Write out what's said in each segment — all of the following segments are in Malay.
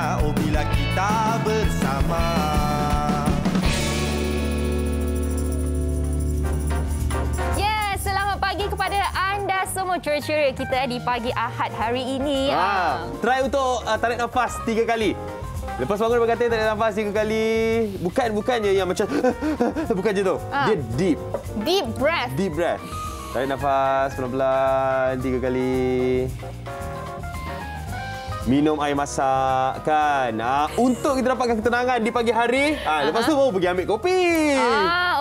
Fiona, oh bila kita bersama. Selamat pagi kepada anda semua ceria-ceria kita di pagi Ahad hari ini. Try untuk tarik nafas 3 kali. Lepas bangun berkata tarik nafas 3 kali. Bukan je yang macam bukan je tu. Dia deep. Deep breath. Deep breath. Tarik nafas pelan-pelan 3 kali. Minum air masak kan. Untuk kita dapatkan ketenangan di pagi hari. Lepas tu baru pergi ambil kopi.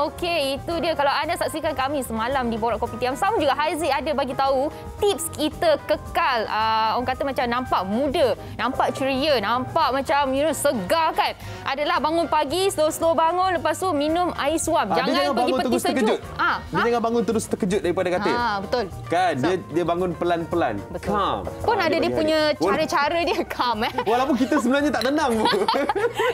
Okey, itu dia. Kalau anda saksikan kami semalam di Borak Kopi Tiam, sama juga Haziq ada bagi tahu tips kita kekal. Orang kata macam nampak muda, nampak ceria, nampak macam segar kan. Adalah bangun pagi, slow-slow bangun, lepas tu minum air suam. Jangan pergi peti sejuk. Dia jangan bangun terus terkejut daripada katil. Betul. Kan, dia bangun pelan-pelan. Calm. Pun ada dia punya cara dia calm. Walaupun kita sebenarnya tak tenang pun.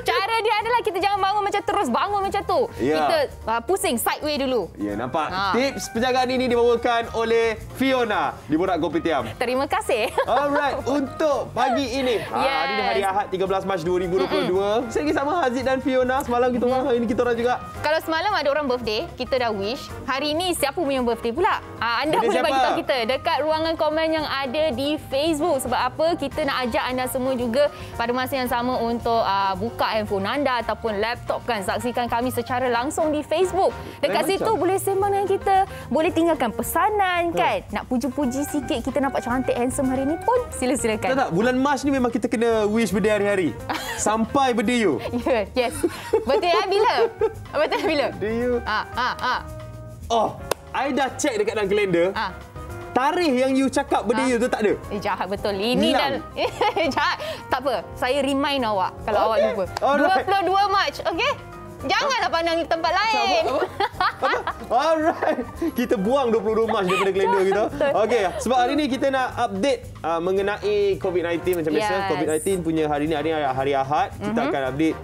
Cara dia adalah kita jangan bangun macam terus bangun macam tu. Kita pusing sideway dulu. Ya, nampak? Tips penjagaan ini dibawakan oleh Fiona di Borak Kopi Tiam. Terima kasih. Alright, untuk pagi ini. Hari ini hari Ahad 13 Mac 2022. Saya lagi sama Haziq dan Fiona. Semalam kita orang, hari ini kita orang juga. Kalau semalam ada orang birthday, kita dah wish. Hari ini siapa punya birthday pula? Anda boleh bagi tahu kita dekat ruangan komen yang ada di Facebook. Sebab apa? Kita nak ajak anda semua juga pada masa yang sama untuk buka handphone anda ataupun laptop kan. Saksikan kami secara langsung di Facebook. Dekat situ boleh sembang dengan kita. Boleh tinggalkan pesanan kan. Nak puji-puji sikit kita nampak cantik handsome hari ni pun sila-silakan. Tak, bulan Mac ni memang kita kena wish birthday hari-hari. Sampai birthday you. Yes. Birthday bila? Birthday bila? Birthday you. I dah check dekat dalam kalender. Tarikh yang you cakap birthday you tu tak ada. Jahat betul. Ini dah jahat. Tak apa. Saya remind awak kalau awak lupa. 22 Mac. Okey? Janganlah pandang di tempat lain. Alright. Kita buang 22 Mac daripada kalender kita. Okey, sebab hari ni kita nak update mengenai COVID-19 macam biasa. COVID-19 punya hari ni hari Ahad. Kita akan update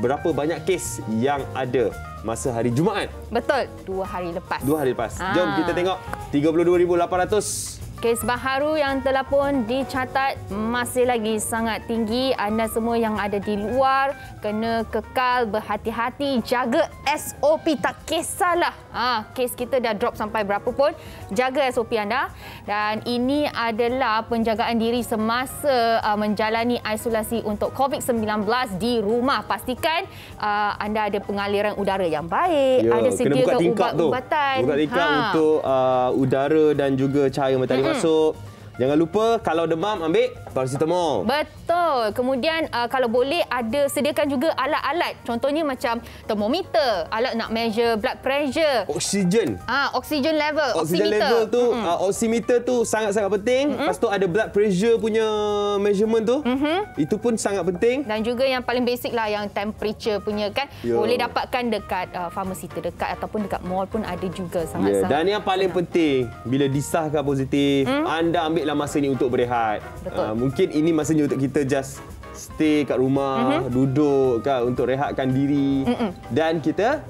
berapa banyak kes yang ada masa hari Jumaat. Betul. 2 hari lepas. Jom kita tengok 32,800. Kes baharu yang telah pun dicatat masih lagi sangat tinggi. Anda semua yang ada di luar kena kekal berhati-hati, jaga SOP, tak kisahlah. Kes kita dah drop sampai berapa pun, jaga SOP anda. Dan ini adalah penjagaan diri semasa menjalani isolasi untuk COVID-19 di rumah. Pastikan anda ada pengaliran udara yang baik, ada sediakan ubat-ubatan. Buka tingkap untuk udara dan juga cahaya matahari masuk. Jangan lupa kalau demam ambil paracetamol. Betul. Kemudian kalau boleh sediakan juga alat-alat. Contohnya macam termometer, alat nak measure blood pressure. Oksigen. Oksigen level. Oksigen level tu, oximeter tu sangat-sangat penting. Lepas tu ada blood pressure punya measurement tu. Itu pun sangat penting. Dan juga yang paling basic lah yang temperature punya kan. Boleh dapatkan dekat farmasi terdekat ataupun dekat mall pun ada juga. Sangat-sangat. Dan yang paling penting, bila disahkan positif, anda ambil masa ni untuk berehat. Mungkin ini masanya untuk kita just stay kat rumah, duduk kan untuk rehatkan diri dan kita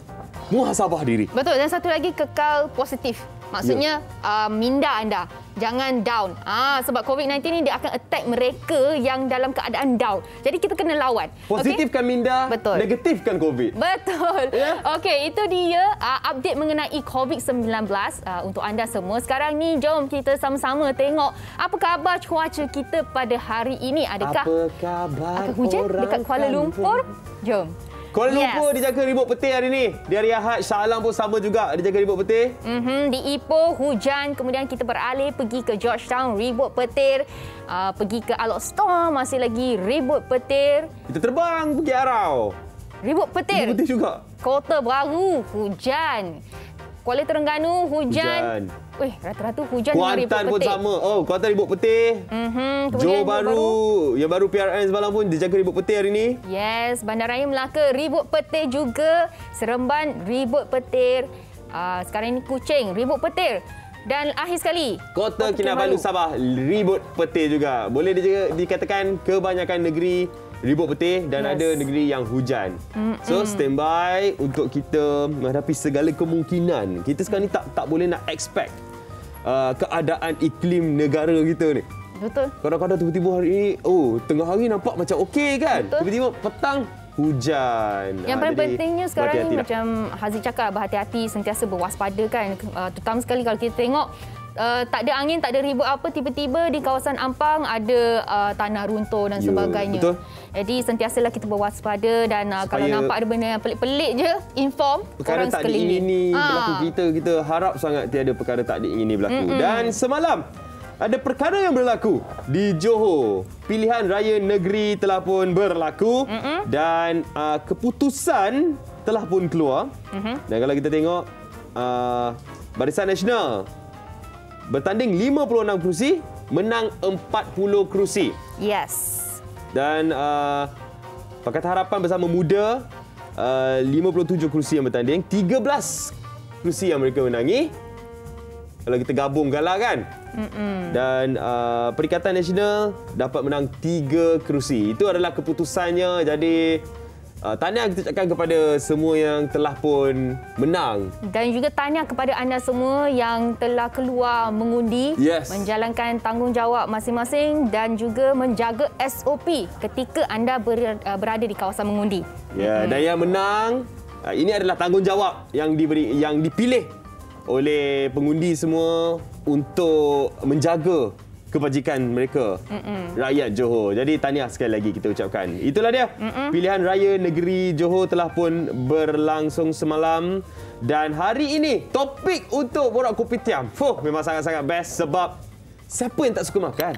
muhasabah diri. Betul. Dan satu lagi, kekal positif. Maksudnya minda anda jangan down. Sebab COVID-19 ni dia akan attack mereka yang dalam keadaan down. Jadi kita kena lawan. Positifkan minda, negatifkan COVID. Betul. Okey, itu dia update mengenai COVID-19 untuk anda semua. Sekarang ni jom kita sama-sama tengok apa khabar cuaca kita pada hari ini. Adakah akan hujan dekat Kuala Lumpur? Jom. Kuala Lumpur dijaga ribut petir hari ni. Di hari Ahad, Shah Alam pun sama juga dijaga ribut petir. Di Ipoh, hujan. Kemudian kita beralih pergi ke Georgetown, ribut petir. Pergi ke Alok Storm, masih lagi ribut petir. Kita terbang pergi Arau. Ribut petir. Ribut petir juga. Kota Baru, hujan. Kuala Terengganu, hujan. Rata-rata hujan dengan ribut petir. Kuantan pun sama. Kuantan ribut petir. Johor Bahru. Yang baru PRN semalam pun dijaga ribut petir hari ni. Yes, Bandaraya Melaka ribut petir juga. Seremban ribut petir. Sekarang ini Kuching ribut petir. Dan akhir sekali, Kota Kinabalu Sabah ribut petir juga. Boleh dikatakan kebanyakan negeri ribut petir dan ada negeri yang hujan. So standby untuk kita menghadapi segala kemungkinan. Kita sekarang ni tak boleh nak expect keadaan iklim negara kita ni. Betul. Kadang-kadang tiba-tiba hari ini, tengah hari nampak macam okey kan? Betul. Tiba-tiba petang, hujan. Yang paling pentingnya sekarang ni macam Haziq cakap, berhati-hati, sentiasa berwaspada kan. Terutama sekali kalau kita tengok tak ada angin, tak ada ribut apa, tiba-tiba di kawasan Ampang ada tanah runtuh dan sebagainya. Betul. Jadi sentiasalah kita berwaspada dan kalau nampak ada benda yang pelik-pelik je, inform perkara orang tak sekeliling. diingini berlaku, kita harap sangat tiada perkara tak diingini berlaku. Dan semalam ada perkara yang berlaku di Johor. Pilihan raya negeri telah pun berlaku dan keputusan telah pun keluar. Dan kalau kita tengok Barisan Nasional bertanding 56 kerusi, menang 40 kerusi. Yes. Dan Pakatan Harapan Bersama Muda 57 kerusi yang bertanding, 13 kerusi yang mereka menangi. Kalau kita gabungkanlah kan. Dan Perikatan Nasional dapat menang 3 kerusi. Itu adalah keputusannya. Jadi tahniah kita ucapkan kepada semua yang telah pun menang. Dan juga tahniah kepada anda semua yang telah keluar mengundi, menjalankan tanggungjawab masing-masing dan juga menjaga SOP ketika anda berada di kawasan mengundi. Ya, dan yang menang, ini adalah tanggungjawab yang dipilih oleh pengundi semua untuk menjaga kebajikan mereka, rakyat Johor. Jadi tahniah sekali lagi kita ucapkan. Itulah dia. Pilihan raya negeri Johor telah pun berlangsung semalam. Dan hari ini topik untuk Borak Kopitiam memang sangat-sangat best sebab siapa yang tak suka makan?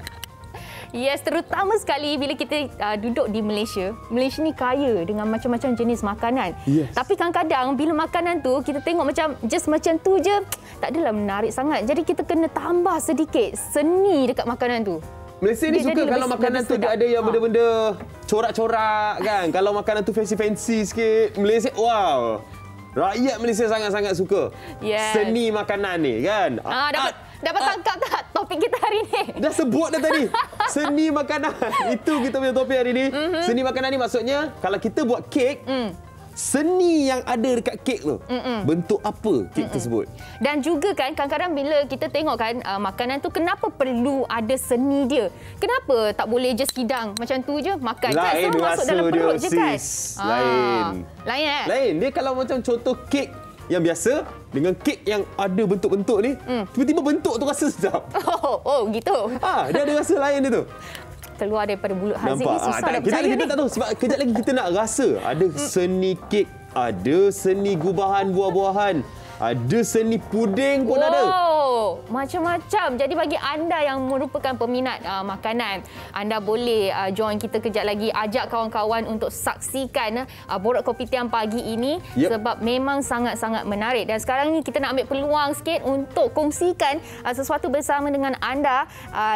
Yes, terutama sekali bila kita duduk di Malaysia. Malaysia ni kaya dengan macam-macam jenis makanan. Yes. Tapi kadang-kadang bila makanan tu kita tengok macam just macam tu je, tak adalah menarik sangat. Jadi kita kena tambah sedikit seni dekat makanan tu. Malaysia ni suka kalau makanan tu dia ada yang benda-benda corak-corak kan. Kalau makanan tu fancy-fancy sikit, Malaysia wow. Rakyat Malaysia sangat-sangat suka seni makanan ni kan. Dapat tangkap tak topik kita hari ni? Dah sebut dah tadi. Seni makanan. Itu kita punya topik hari ni. Seni makanan ni maksudnya kalau kita buat kek, seni yang ada dekat kek tu. Bentuk apa kek tersebut. Dan juga kan kadang-kadang bila kita tengok kan makanan tu, kenapa perlu ada seni dia? Kenapa tak boleh just hidang macam tu je makan? Lain kan masuk dalam perut je kan? Lain. Lain. Dia kalau macam contoh kek yang biasa dengan kek yang ada bentuk-bentuk ni, tiba-tiba bentuk tu rasa sedap. Oh gitu. Dia ada rasa lain dia tu. Keluar daripada mulut Haziq ni susah nak percaya ni. Kita tak tahu sebab kejap lagi kita nak rasa. Ada seni kek, ada seni gubahan buah-buahan, ada seni puding pun ada. Macam-macam. Jadi bagi anda yang merupakan peminat makanan, anda boleh join kita kejap lagi. Ajak kawan-kawan untuk saksikan Borak Kopitiam pagi ini sebab memang sangat-sangat menarik. Dan sekarang ni kita nak ambil peluang sikit untuk kongsikan sesuatu bersama dengan anda,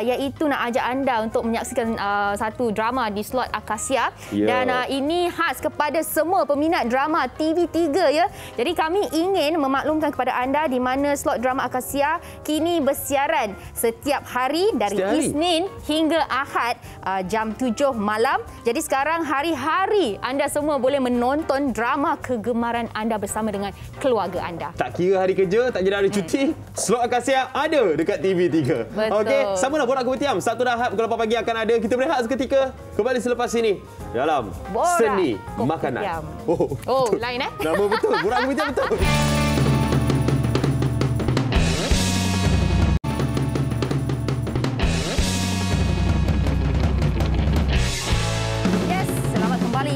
iaitu nak ajak anda untuk menyaksikan satu drama di slot Akasia. Dan ini khas kepada semua peminat drama TV3 ya. Jadi kami ingin memaklumkan kepada anda di mana slot drama Akasia kini bersiaran setiap hari dari Isnin hingga Ahad jam 7 malam. Jadi sekarang hari-hari anda semua boleh menonton drama kegemaran anda bersama dengan keluarga anda. Tak kira hari kerja, tak kira hari cuti, slot Akasia ada dekat TV3. Okey, samalah Borak Kopitiam. Sabtu dan Ahad pukul 8 pagi akan ada. Kita berehat seketika. Kembali selepas ini dalam Borak Seni Kopitiam. Makanan. Lain Nama betul. Borak Kopitiam betul.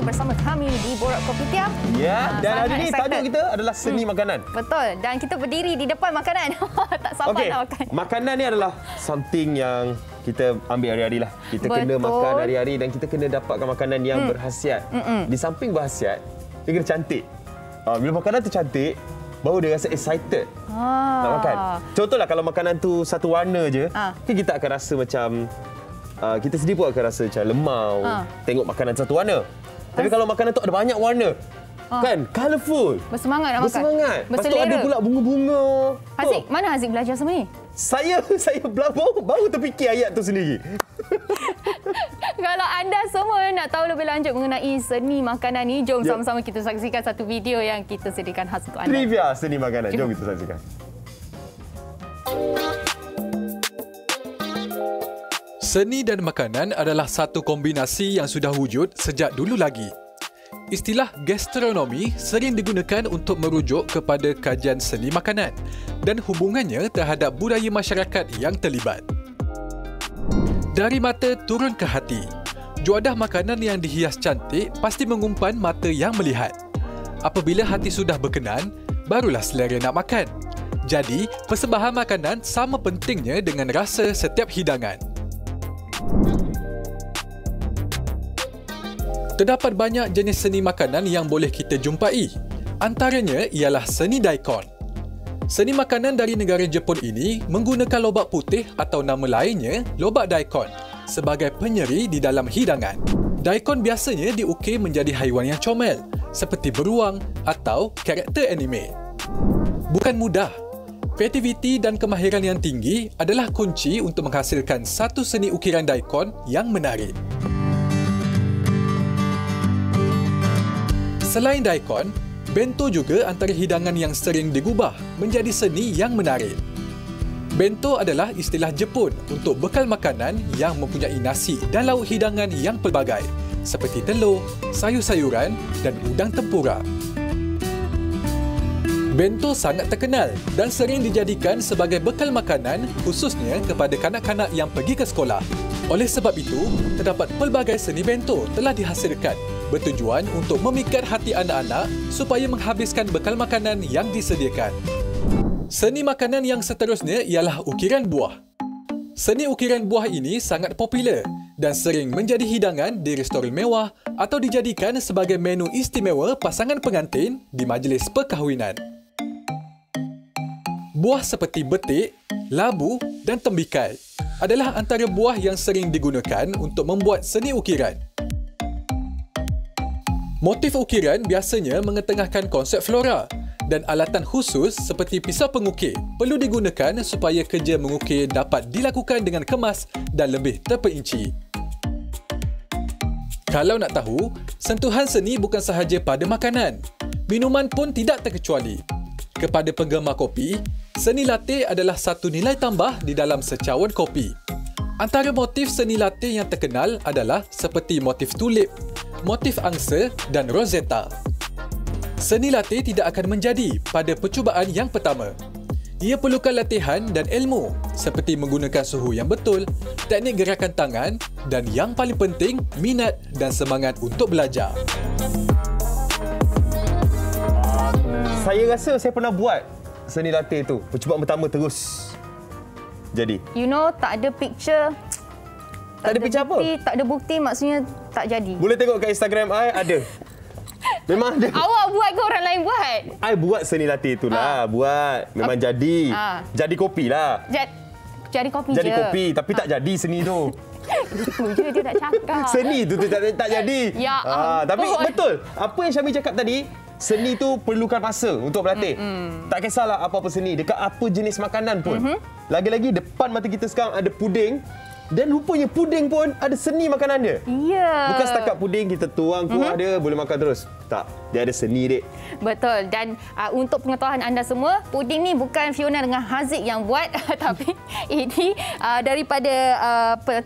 Bersama kami di Borak Kopitiam. Dan hari ini tajuk kita adalah seni makanan. Betul. Dan kita berdiri di depan makanan. Tak sabar nak makan. Makanan ni adalah something yang kita ambil hari-hari lah. Kita kena makan hari-hari dan kita kena dapatkan makanan yang berkhasiat. Di samping berkhasiat, dia kena cantik. Bila makanan tu cantik, baru dia rasa excited nak makan. Contohlah kalau makanan tu satu warna je, kita akan rasa macam kita sendiri pun akan rasa macam lemau tengok makanan satu warna. Tapi kalau makanan tu ada banyak warna, kan? Colourful. Bersemangat nak makan. Bersemangat. Lepas tu ada pula bunga-bunga. Haziq, mana Haziq belajar semua ni? Saya baru terfikir ayat tu sendiri. Kalau anda semua nak tahu lebih lanjut mengenai seni makanan ni, jom sama-sama kita saksikan satu video yang kita sediakan khas untuk anda. Trivia seni makanan. Jom kita saksikan. Seni dan makanan adalah satu kombinasi yang sudah wujud sejak dulu lagi. Istilah gastronomi sering digunakan untuk merujuk kepada kajian seni makanan dan hubungannya terhadap budaya masyarakat yang terlibat. Dari mata turun ke hati, juadah makanan yang dihias cantik pasti mengumpan mata yang melihat. Apabila hati sudah berkenan, barulah selera nak makan. Jadi, persembahan makanan sama pentingnya dengan rasa setiap hidangan. Terdapat banyak jenis seni makanan yang boleh kita jumpai. Antaranya ialah seni daikon. Seni makanan dari negara Jepun ini menggunakan lobak putih atau nama lainnya lobak daikon sebagai penyeri di dalam hidangan. Daikon biasanya diukir menjadi haiwan yang comel seperti beruang atau karakter anime. Bukan mudah. Kreativiti dan kemahiran yang tinggi adalah kunci untuk menghasilkan satu seni ukiran daikon yang menarik. Selain daikon, bento juga antara hidangan yang sering digubah menjadi seni yang menarik. Bento adalah istilah Jepun untuk bekal makanan yang mempunyai nasi dan lauk hidangan yang pelbagai, seperti telur, sayur-sayuran dan udang tempura. Bento sangat terkenal dan sering dijadikan sebagai bekal makanan khususnya kepada kanak-kanak yang pergi ke sekolah. Oleh sebab itu, terdapat pelbagai seni bento telah dihasilkan bertujuan untuk memikat hati anak-anak supaya menghabiskan bekal makanan yang disediakan. Seni makanan yang seterusnya ialah ukiran buah. Seni ukiran buah ini sangat popular dan sering menjadi hidangan di restoran mewah atau dijadikan sebagai menu istimewa pasangan pengantin di majlis perkahwinan. Buah seperti betik, labu dan tembikai adalah antara buah yang sering digunakan untuk membuat seni ukiran. Motif ukiran biasanya mengetengahkan konsep flora dan alatan khusus seperti pisau pengukir perlu digunakan supaya kerja mengukir dapat dilakukan dengan kemas dan lebih terperinci. Kalau nak tahu, sentuhan seni bukan sahaja pada makanan. Minuman pun tidak terkecuali. Kepada penggemar kopi, seni latte adalah satu nilai tambah di dalam secawan kopi. Antara motif seni latte yang terkenal adalah seperti motif tulip, motif angsa dan rosetta. Seni latte tidak akan menjadi pada percubaan yang pertama. Ia perlukan latihan dan ilmu seperti menggunakan suhu yang betul, teknik gerakan tangan dan yang paling penting, minat dan semangat untuk belajar. Saya rasa saya pernah buat seni latte tu. Percubaan pertama terus jadi. You know, tak ada picture. Tak ada picture apa? Tak ada bukti, maksudnya tak jadi. Boleh tengok kat Instagram I ada. Memang ada. Awak buat ke orang lain buat? I buat seni latte tu lah. Buat. Memang jadi. Jadi kopi lah. Jadi kopi jadi je. Kopi. Tapi tak jadi seni tu. Itu je dia nak cakap. Seni tu tak jadi. Ya tapi betul. Apa yang Syami cakap tadi, seni tu perlukan masa untuk berlatih. Tak kisahlah apa-apa seni. Dekat apa jenis makanan pun. Lagi-lagi depan mata kita sekarang ada puding. Dan rupanya puding pun ada seni makanan dia. Ya. Bukan setakat puding kita tuang kuah dia boleh makan terus. Tak, dia ada seni dek. Betul. Dan untuk pengetahuan anda semua, puding ni bukan Fiona dengan Haziq yang buat tapi ini daripada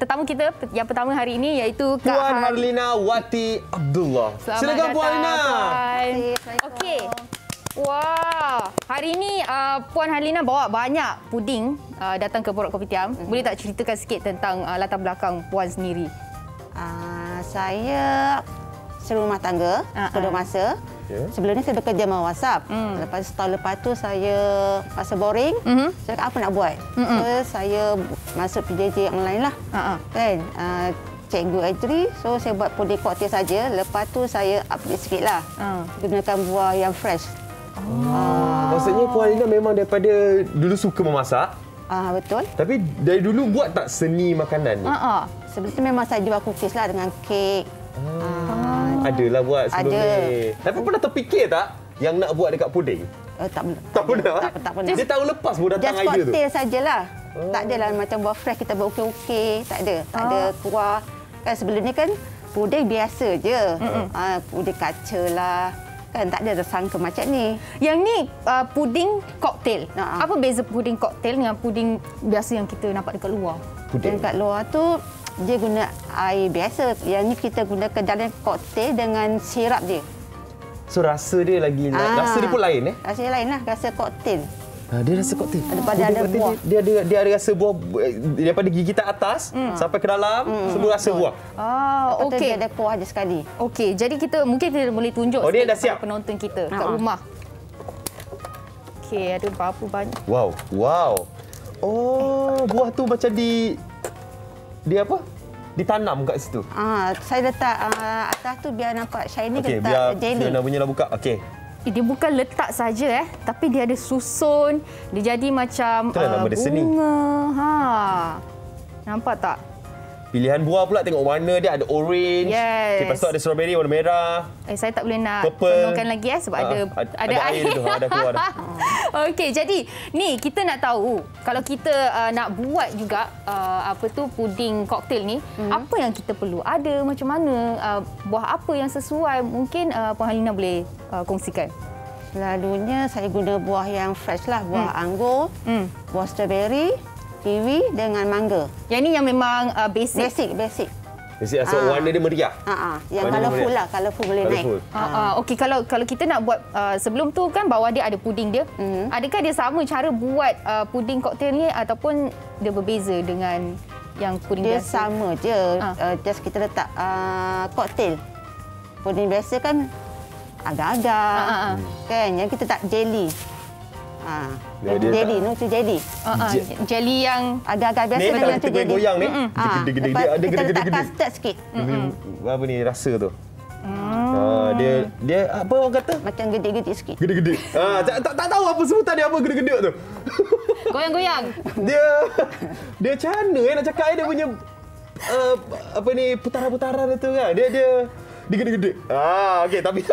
tetamu kita yang pertama hari ini iaitu Puan Harlina Wati Abdullah. Silakan Puan Harlina. Okey. Wah, hari ini Puan Harlina bawa banyak puding datang ke Borak Kopitiam. Boleh tak ceritakan sikit tentang latar belakang Puan sendiri? Saya serumah tangga, pada masa. Sebelum ni saya bekerja dengan WhatsApp. Lepas tahun lepas tu saya rasa boring. Saya kata apa nak buat? So saya masuk PJJ online lah. Kan? Cikgu Adri, so saya buat puding koktel saja. Lepas tu saya upgrade sikitlah. Gunakan buah yang fresh. Maksudnya Puan Harlina memang daripada dulu suka memasak. Betul. Tapi dari dulu buat tak seni makanan ni? Sebelum tu memang saya jual cookies lah dengan kek. Adalah buat sebelum ni. Tapi pernah terfikir tak yang nak buat dekat puding? Tak pernah. Tak pernah. Dia tahun lepas pun datang just idea tu. Just koktel sajalah. Tak adalah macam buah fresh kita buat ukir-ukir. Tak ada. Tak ada kuah. Kan sebelum ni kan puding biasa je. Puding kaca lah. Kan tak ada sangka macam ni. Yang ni puding koktel. Apa beza puding koktel dengan puding biasa yang kita nampak dekat luar? puding. Dan kat luar tu dia guna air biasa. Yang ni kita gunakan dalam koktail dengan sirap dia. So rasa dia lagi rasa dia pun lain Rasa dia lain lah, rasa koktail. Dia rasa koktail. Daripada ada buah. Dia ada rasa buah daripada gigi kita atas sampai ke dalam semua rasa buah. Okey. Dia ada kuah je sekali. Okey, jadi kita boleh tunjuk dia dah kepada siap. penonton kita kat rumah. Okey, ada berapa banyak? Wow. Oh, buah tu macam dia apa? Ditanam kat situ. Saya letak atas tu biar nampak shiny. Okey, letak biar jelly. Fiona punya lah buka. Okey. Dia bukan letak saja tapi dia ada susun. Dia jadi macam Itulah nama dia seni. bunga. Nampak tak? Pilihan buah pula tengok warna dia ada orange. Yes. Lepas tu ada strawberry warna merah. Saya tak boleh nak Purple. penuhkan lagi sebab ada air tu, ada keluar dah. Okey, jadi ni kita nak tahu kalau kita nak buat juga puding koktail ni, apa yang kita perlu? Ada macam mana buah apa yang sesuai? Mungkin Puan Halina boleh kongsikan. Selalunya saya guna buah yang fresh lah, buah anggur, buah strawberry, kiwi dengan mangga. Yang ni yang memang basic. Basic. Mesti so warna dia meriah. Yang colourful lah, colourful boleh naik. Okey, kalau kita nak buat sebelum tu kan bawah dia ada puding dia. Adakah dia sama cara buat puding koktail ni ataupun dia berbeza dengan yang puding dia biasa? Dia sama je. Just kita letak koktail. Puding biasa kan agak-agak. Kan yang kita tak jelly. Jelly, tu jelly. Jelly yang agak-agak biasa dengan tu jelly. Goyang ni. Dia ada gede-gede. Kita letak custard sikit. Apa ni rasa tu? Dia apa orang kata? Macam gede-gede sikit. Gede-gede. Tak tahu apa sebutan dia apa gede-gede tu. goyang-goyang. Dia macam mana nak cakap dia punya apa ni putaran-putaran tu kan. Dia gede-gede. Okey, tapi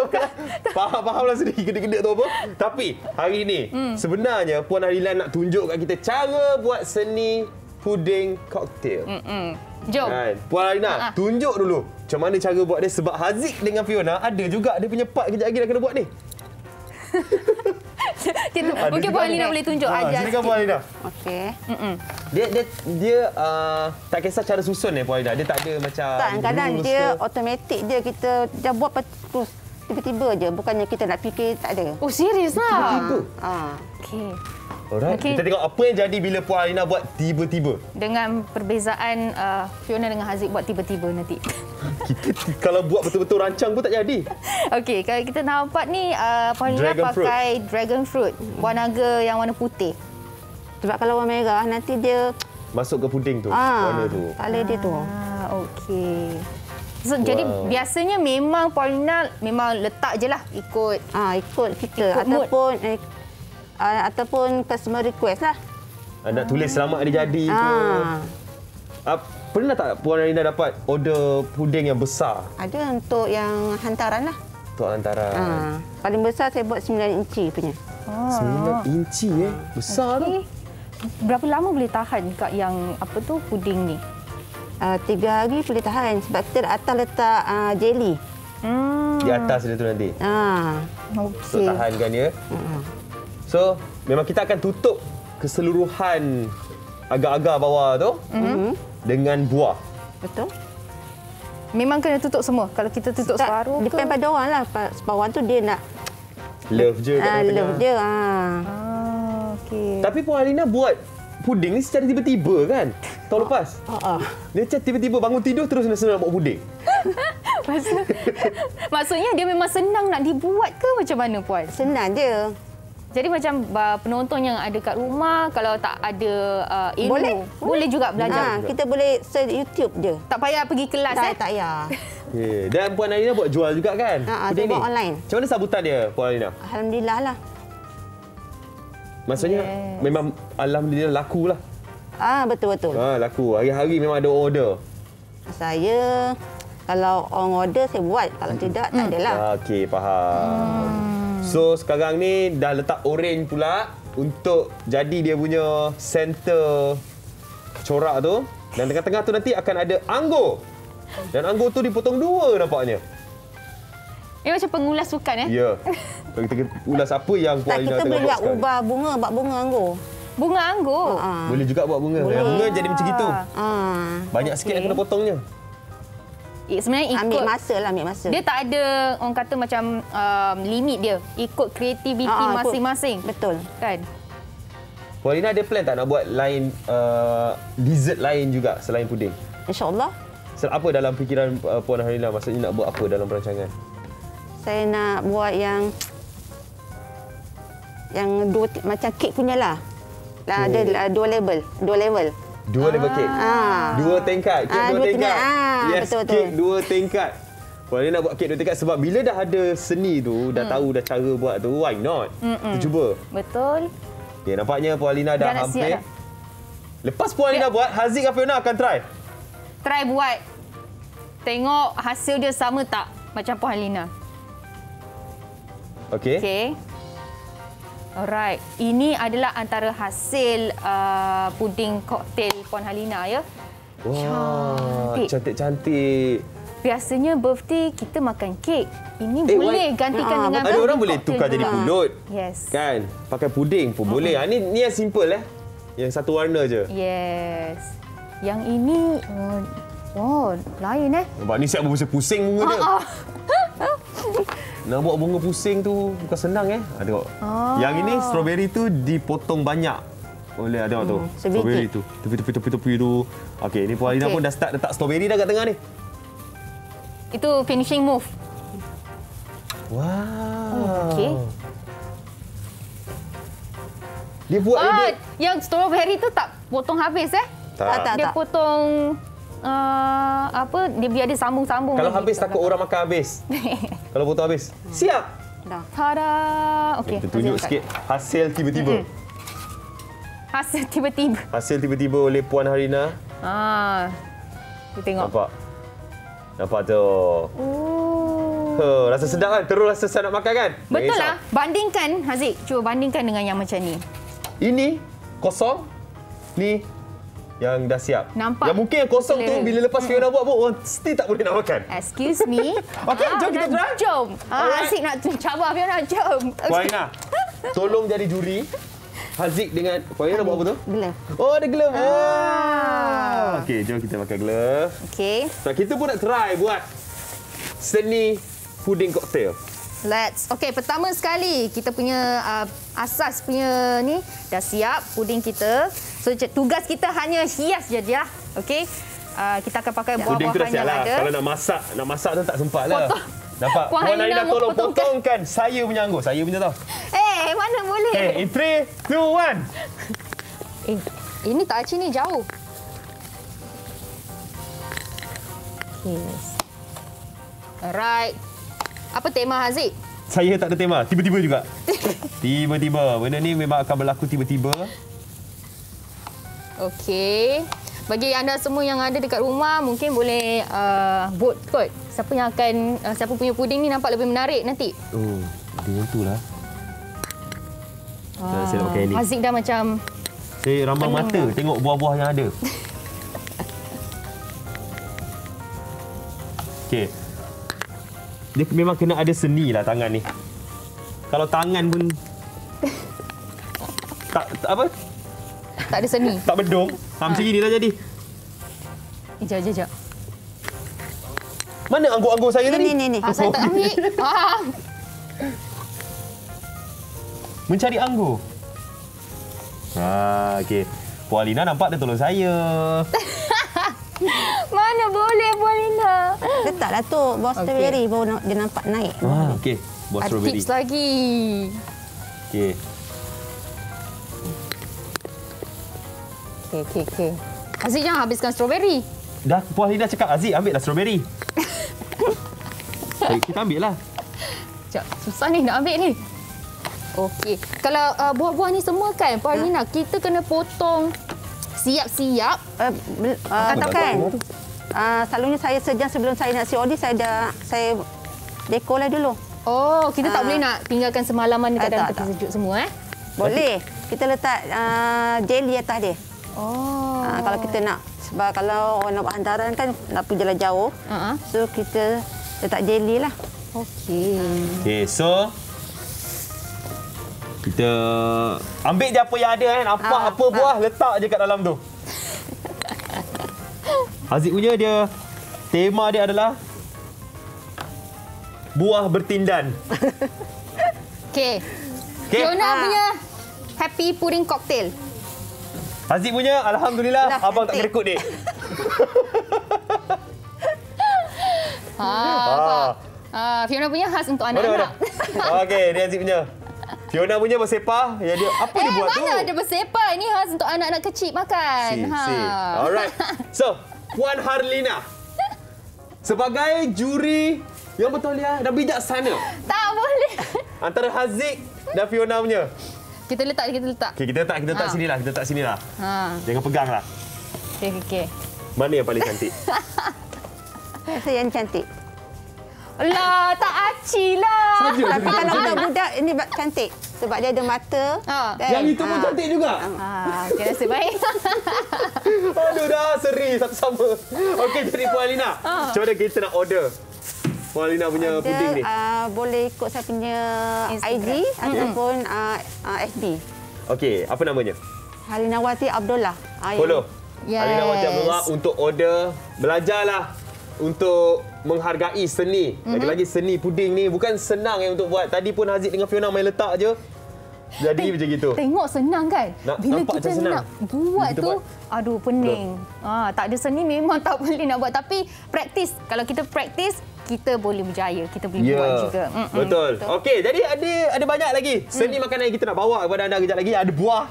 faham-fahamlah sedikit gede-gede tu apa. Tapi hari ni sebenarnya Puan Halina nak tunjuk kat kita cara buat seni puding koktail. Jom. Kan? Puan Halina, tunjuk dulu macam mana cara buat dia sebab Haziq dengan Fiona ada juga dia punya part kejap lagi nak kena buat ni. Mungkin Puan Halina boleh tunjuk ajar. Silakan Puan Halina. Okey. Dia tak kisah cara susun ni Puan Halina. Dia tak ada macam kadang dia automatik je kita dah buat terus tiba-tiba je, bukannya kita nak fikir, tak ada. Oh, serius lah. Okey. Alright. Kita tengok apa yang jadi bila Puan Halina buat tiba-tiba. Dengan perbezaan Fiona dengan Haziq buat tiba-tiba nanti. Kita kalau buat betul-betul rancang pun tak jadi. Okey, kalau kita nampak ni Puan Halina pakai dragon fruit, buah naga yang warna putih. Sebab kalau warna merah nanti dia masuk ke puding tu, warna tu. Color dia tu. Okey. So, jadi biasanya memang Puan Halina memang letak je lah ikut kita ataupun customer request lah. Nak tulis selamat dia jadi ke. Pernah tak Puan Halina dapat order puding yang besar? Ada untuk yang hantaran lah. Untuk hantaran. Paling besar saya buat 9 inci punya. 9 inci besar tu. Berapa lama boleh tahan kat yang puding ni? 3 hari boleh tahan sebab kita atas letak jelly. Di atas dia tu nanti. Untuk Okey. tahankan dia. So, memang kita akan tutup keseluruhan agar-agar bawah tu dengan buah. Betul. Memang kena tutup semua. Kalau kita tutup separuh depend pada orang lah. Separuh tu dia nak love je kat tengah. Love je. Okey. Tapi Puan Halina buat puding ni secara tiba-tiba kan? Tahun lepas. Dia macam tiba-tiba bangun tidur terus nak buat puding. Maksudnya dia memang senang nak dibuat ke macam mana Puan? Senang je. Jadi macam penonton yang ada kat rumah kalau tak ada ilmu boleh juga belajar. Kita boleh search YouTube je. Tak payah pergi kelas Tak payah. Okay. Dan Puan Halina buat jual juga kan? Saya buat online. Macam mana sambutan dia Puan Halina? Alhamdulillah lah. Maksudnya memang alhamdulillah laku lah. Betul-betul. Laku. Hari-hari memang ada order. Saya kalau orang order saya buat, kalau tidak tak adalah. Okey, faham. So sekarang ni dah letak orange pula untuk jadi dia punya center corak tu. Dan tengah-tengah tu nanti akan ada anggur. Dan anggur tu dipotong 2 nampaknya. Ini macam pengulas sukan Ya. Kita ulas apa yang Puan Halina kita tengah boleh buat ubah bunga, bak bunga anggur. Bunga anggur. Boleh juga buat bunga. Yang bunga jadi macam gitu. Banyak sikit yang kena potongnya. Sebenarnya ikut ambil masa lah, ambil masa. Dia tak ada orang kata macam limit dia. Ikut kreativiti masing-masing. Betul. Kan? Puan Lina ada plan tak nak buat lain dessert lain juga selain puding? InsyaAllah. Apa dalam fikiran Puan Harina? Maksudnya nak buat apa dalam perancangan? Saya nak buat yang dua, macam kek punya lah. Ada dua level. Dua level kek. Dua tingkat. Kek dua tingkat. Yes, betul. Kek dua tingkat. Puan Lina nak buat kek dua tingkat sebab bila dah ada seni tu, dah tahu dah cara buat tu, why not? Kita cuba. Betul. Okay, nampaknya Puan Lina dah hampir. Lepas Puan Lina buat, Haziq dan Fiona akan try. Try buat. Tengok hasil dia sama tak macam Puan Lina. Okey. Okey. Alright. Ini adalah antara hasil puding koktail Puan Halina ya. Wah, cantik-cantik. Biasanya birthday kita makan kek. Ini boleh gantikan dengan ada orang boleh tukar jadi pulut. Yes. Kan? Pakai puding pun boleh. Ni yang simple Yang satu warna je. Yes. Yang ini lain Nampak ni siap pusing bunga dia. Nak buat bunga pusing tu bukan senang Tengok. Yang ini strawberry tu dipotong banyak. Boleh ada tu. Strawberry tu. Tepi tu. Okey, ni Puan Lina pun dah start letak strawberry dah kat tengah ni. Itu finishing move. Wow. Okey. Dia buat yang strawberry tu tak potong habis Tak. Dia potong dia biar dia sambung-sambung. Kalau habis takut orang makan habis. Kalau potong habis. Siap. Dah. Tada. Okey. Kita tunjuk sikit hasil tiba-tiba. Hasil tiba-tiba oleh Puan Harina. Kita tengok. Nampak tu. Rasa sedap kan? Terus rasa sedap nak makan kan? Betul lah. Bandingkan Haziq. Cuba bandingkan dengan yang macam ni. Ini kosong. Ni yang dah siap. Nampak? Yang mungkin yang kosong tu bila lepas Fiona buat pun orang still tak boleh nak makan. Excuse me. Okey, jom kita try. Jom. Haziq nak cabar Fiona. Jom. Puan Lina, tolong jadi juri. Haziq dengan Puan Lina buat apa tu? Glove. Oh, ada glove. Okey, jom kita pakai glove. Okey. So, kita pun nak try buat seni puding koktail. Okey, pertama sekali kita punya asas punya ni dah siap puding kita. So tugas kita hanya hias je lah. Okey. Kita akan pakai buah-buahan yang ada. Kalau nak masak tu tak sempat lah. Nampak? Puan Lina tolong potongkan saya punya anggur. Saya punya tau. Mana boleh? In 3, 2, 1. Ini tak aci ni jauh. Yes. Alright. Apa tema Haziq? Saya tak ada tema. Tiba-tiba juga. Tiba-tiba. Benda ni memang akan berlaku tiba-tiba. Okey. Bagi anda semua yang ada dekat rumah, mungkin boleh vote kot. Siapa punya puding ni nampak lebih menarik nanti. Dia tu lah. Saya nak pakai ni. Haziq dah macam... Saya rambang mata tengok buah-buah yang ada. Okey. Dia memang kena ada seni lah tangan ni. Kalau tangan pun tak ada seni. Tak bedong. Macam gini dah jadi. Sekejap. Mana anggur-anggur saya tadi? Ni. Saya tak ambil. Mencari anggur. Okey. Puan Lina nampak dia tolong saya. Mana boleh Puan Lina. Letaklah tu buah strawberry baru dia nampak naik. Okey. Buah Ada strawberry. tips lagi. Okey. Okey. Haziq jangan habiskan strawberry. Dah Puan Lina cakap Aziz ambil lah strawberry. Kita ambil lah. Sekejap, susah ni nak ambil ni. Okey. Kalau buah-buah ni semua kan Puan Lina, kita kena potong siap-siap. Katakan. Selalunya saya sejam sebelum saya nak COD saya dekor lah dulu. Oh, kita tak boleh nak tinggalkan semalaman dekat dalam peti sejuk semua Boleh. Kita letak jelly atas dia. Oh. Kalau kita nak, sebab kalau orang nak buat hantaran kan nak pergi jalan jauh. So kita letak jelly lah. Okey. Okey, so Kita ambil je apa yang ada kan. Apa buah letak je kat dalam tu. Haziq punya dia tema dia adalah buah bertindan. Okey. Fiona punya happy pudding cocktail. Haziq punya alhamdulillah abang tak kerekut dek. Fiona punya khas untuk anak-anak. Okey, dia Haziq punya. Fiona punya bersepah. Ya dia apa dia buat tu? Mana ada bersepah? Ini khas untuk anak-anak kecil makan. Alright. So, Puan Harlina sebagai juri yang betul dan bijaksana. Tak boleh. Antara Haziq dan Fiona punya. Kita letak. Okey, kita letak sinilah. Jangan peganglah. Okey. Mana yang paling cantik? Saya yang cantik. Alah, tak aci lah. Tapi kalau budak-budak ini cantik. Sebab dia ada mata. Yang itu pun cantik juga. Okey, nasib baik. Aduh dah, seri satu sama. Okey, jadi Puan Harlina. Macam mana kita nak order Puan Harlina punya puding ni? Boleh ikut saya punya IG ataupun FB. Okey, apa namanya? Harlinawati Abdullah. Follow. Yes. Harlinawati Abdullah untuk order. Belajarlah untuk menghargai seni. Lagi-lagi seni puding ni bukan senang untuk buat. Tadi pun Haziq dengan Fiona main letak je. Jadi macam gitu. Tengok senang kan? Bila nampak kita senang. nak buat tu, aduh pening. Tak ada seni memang tak boleh nak buat. Tapi praktis. Kalau kita praktis, kita boleh berjaya. Kita boleh buat juga. Betul. Okey, jadi ada banyak lagi seni makanan yang kita nak bawa kepada anda kejap lagi. Ada buah.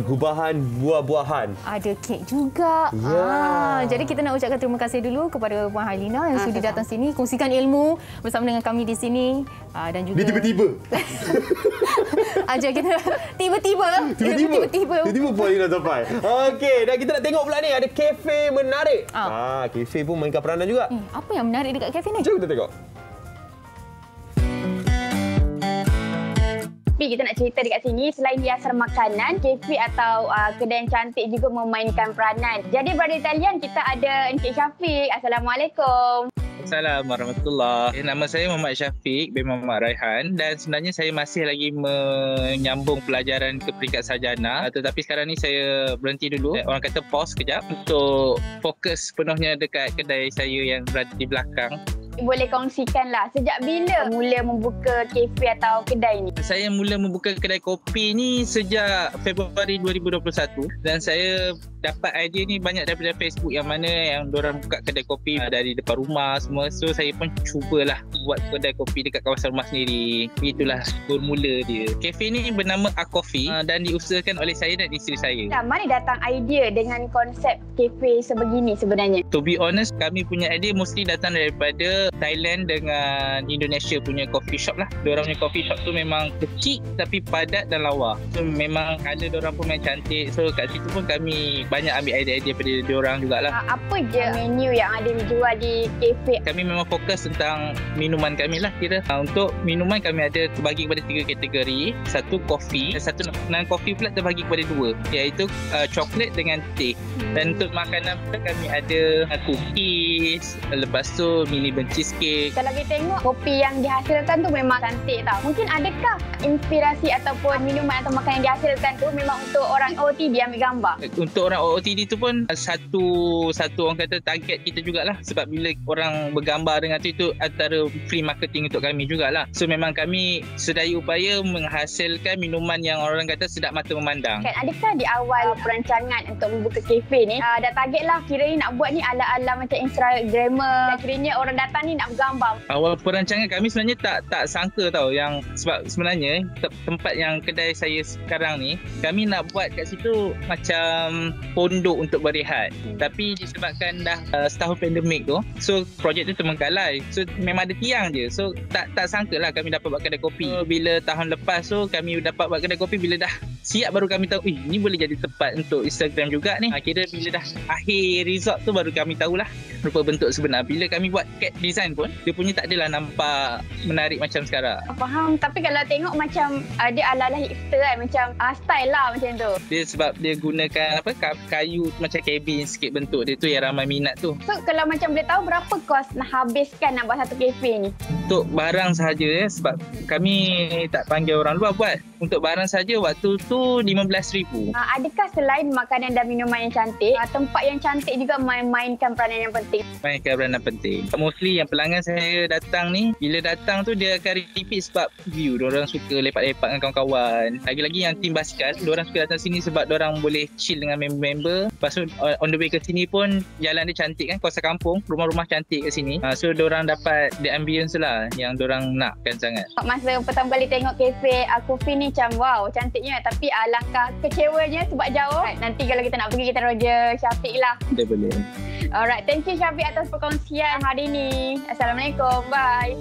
Gubahan buah-buahan. Ada kek juga. Jadi kita nak ucapkan terima kasih dulu kepada Puan Harlina yang sudi datang sini kongsikan ilmu bersama dengan kami di sini dan juga Ni tiba-tiba. ajar kita tiba-tiba Puan Harlina sampai. Okey, dan kita nak tengok pula ni ada kafe menarik. Kafe pun mainkan peranan juga. Apa yang menarik dekat kafe ni? Jom kita tengok. Kita nak cerita dekat sini, selain hiasan makanan, kafe atau kedai yang cantik juga memainkan peranan. Jadi berada Italian, kita ada Encik Syafiq. Assalamualaikum. Assalamualaikum warahmatullahi. Nama saya Muhammad Syafiq bin Muhammad Raihan dan sebenarnya saya masih lagi menyambung pelajaran ke peringkat sarjana, tetapi sekarang ni saya berhenti dulu. Orang kata pause kejap untuk fokus penuhnya dekat kedai saya yang berada di belakang. Boleh kongsikanlah sejak bila mula membuka kafe atau kedai ni? Saya mula membuka kedai kopi ni sejak Februari 2021 dan saya dapat idea ni banyak daripada Facebook yang mana yang diorang buka kedai kopi dari depan rumah semua. So saya pun cubalah buat kedai kopi dekat kawasan rumah sendiri. Itulah bermula dia. Kafe ni bernama A Coffee dan diusahakan oleh saya dan isteri saya. Mana datang idea dengan konsep kafe sebegini sebenarnya? To be honest, kami punya idea mostly datang daripada Thailand dengan Indonesia punya coffee shop lah. Diorang punya coffee shop tu memang kecil tapi padat dan lawa. So memang ada diorang pun memang cantik. So kat situ pun kami banyak ambil idea-idea daripada diorang jugalah. Apa je menu yang ada dijual di kafe? Kami memang fokus tentang minuman kami lah kira. Untuk minuman kami ada terbagi kepada 3 kategori. Satu kopi, satu non-kopi pula terbagi kepada 2, iaitu coklat dengan teh. Dan untuk makanan pula kami ada cookies, lepas tu mini cheesecake. Kalau kita tengok kopi yang dihasilkan tu memang cantik tau. Mungkin adakah inspirasi ataupun minuman atau makanan yang dihasilkan tu memang untuk orang OOTD ambil gambar? Untuk orang OOTD tu pun satu orang kata target kita jugalah. Sebab bila orang bergambar dengan tu antara free marketing untuk kami jugalah. So memang kami sedaya upaya menghasilkan minuman yang orang kata sedap mata memandang. Adakah di awal perancangan untuk membuka kafe ni dah target lah kiranya nak buat ni ala-ala macam Instagrammer, kiranya orang datang ni nak bergambar? Awal perancangan kami sebenarnya tak sangka tau yang sebab sebenarnya tempat yang kedai saya sekarang ni kami nak buat kat situ macam pondok untuk berehat. Tapi disebabkan dah setahun pandemik tu, so projek tu terbengkalai. So memang ada tiang je. So tak sangka lah kami dapat buat kedai kopi. So, bila tahun lepas tu kami dapat buat kedai kopi, bila dah siap baru kami tahu ni boleh jadi tempat untuk Instagram juga ni. Kira bila dah akhir result tu baru kami tahulah rupa bentuk sebenar. Bila kami buat cat design pun dia punya tak adalah nampak menarik macam sekarang. Faham. Tapi kalau tengok macam ada ala-ala hipster kan. Macam style lah macam tu. Dia sebab dia gunakan kayu macam cabin sikit bentuk dia tu yang ramai minat tu. So kalau macam boleh tahu berapa kos nak habiskan nak buat satu kafe ni? Untuk barang sahaja sebab kami tak panggil orang luar buat. Untuk barang saja waktu tu RM15,000. Adakah selain makanan dan minuman yang cantik, tempat yang cantik juga mainkan peranan yang penting? Mainkan peranan penting. Mostly yang pelanggan saya datang ni, bila datang tu dia akan repeat sebab view. Diorang suka lepak-lepak dengan kawan-kawan. Lagi-lagi yang tim basikal, diorang suka datang sini sebab diorang boleh chill dengan member-member. Lepas tu on the way ke sini pun jalan dia cantik kan, kawasan kampung, rumah-rumah cantik ke sini. So diorang dapat the ambience lah yang diorang nakkan sangat. Masa pertama kali tengok kafe Coffee ni macam wow cantiknya, tapi alangkah kecewanya sebab jauh. Nanti kalau kita nak pergi kita roja Syafiq lah. Dia boleh. Alright, thank you Syafiq atas perkongsian hari ni. Assalamualaikum, bye.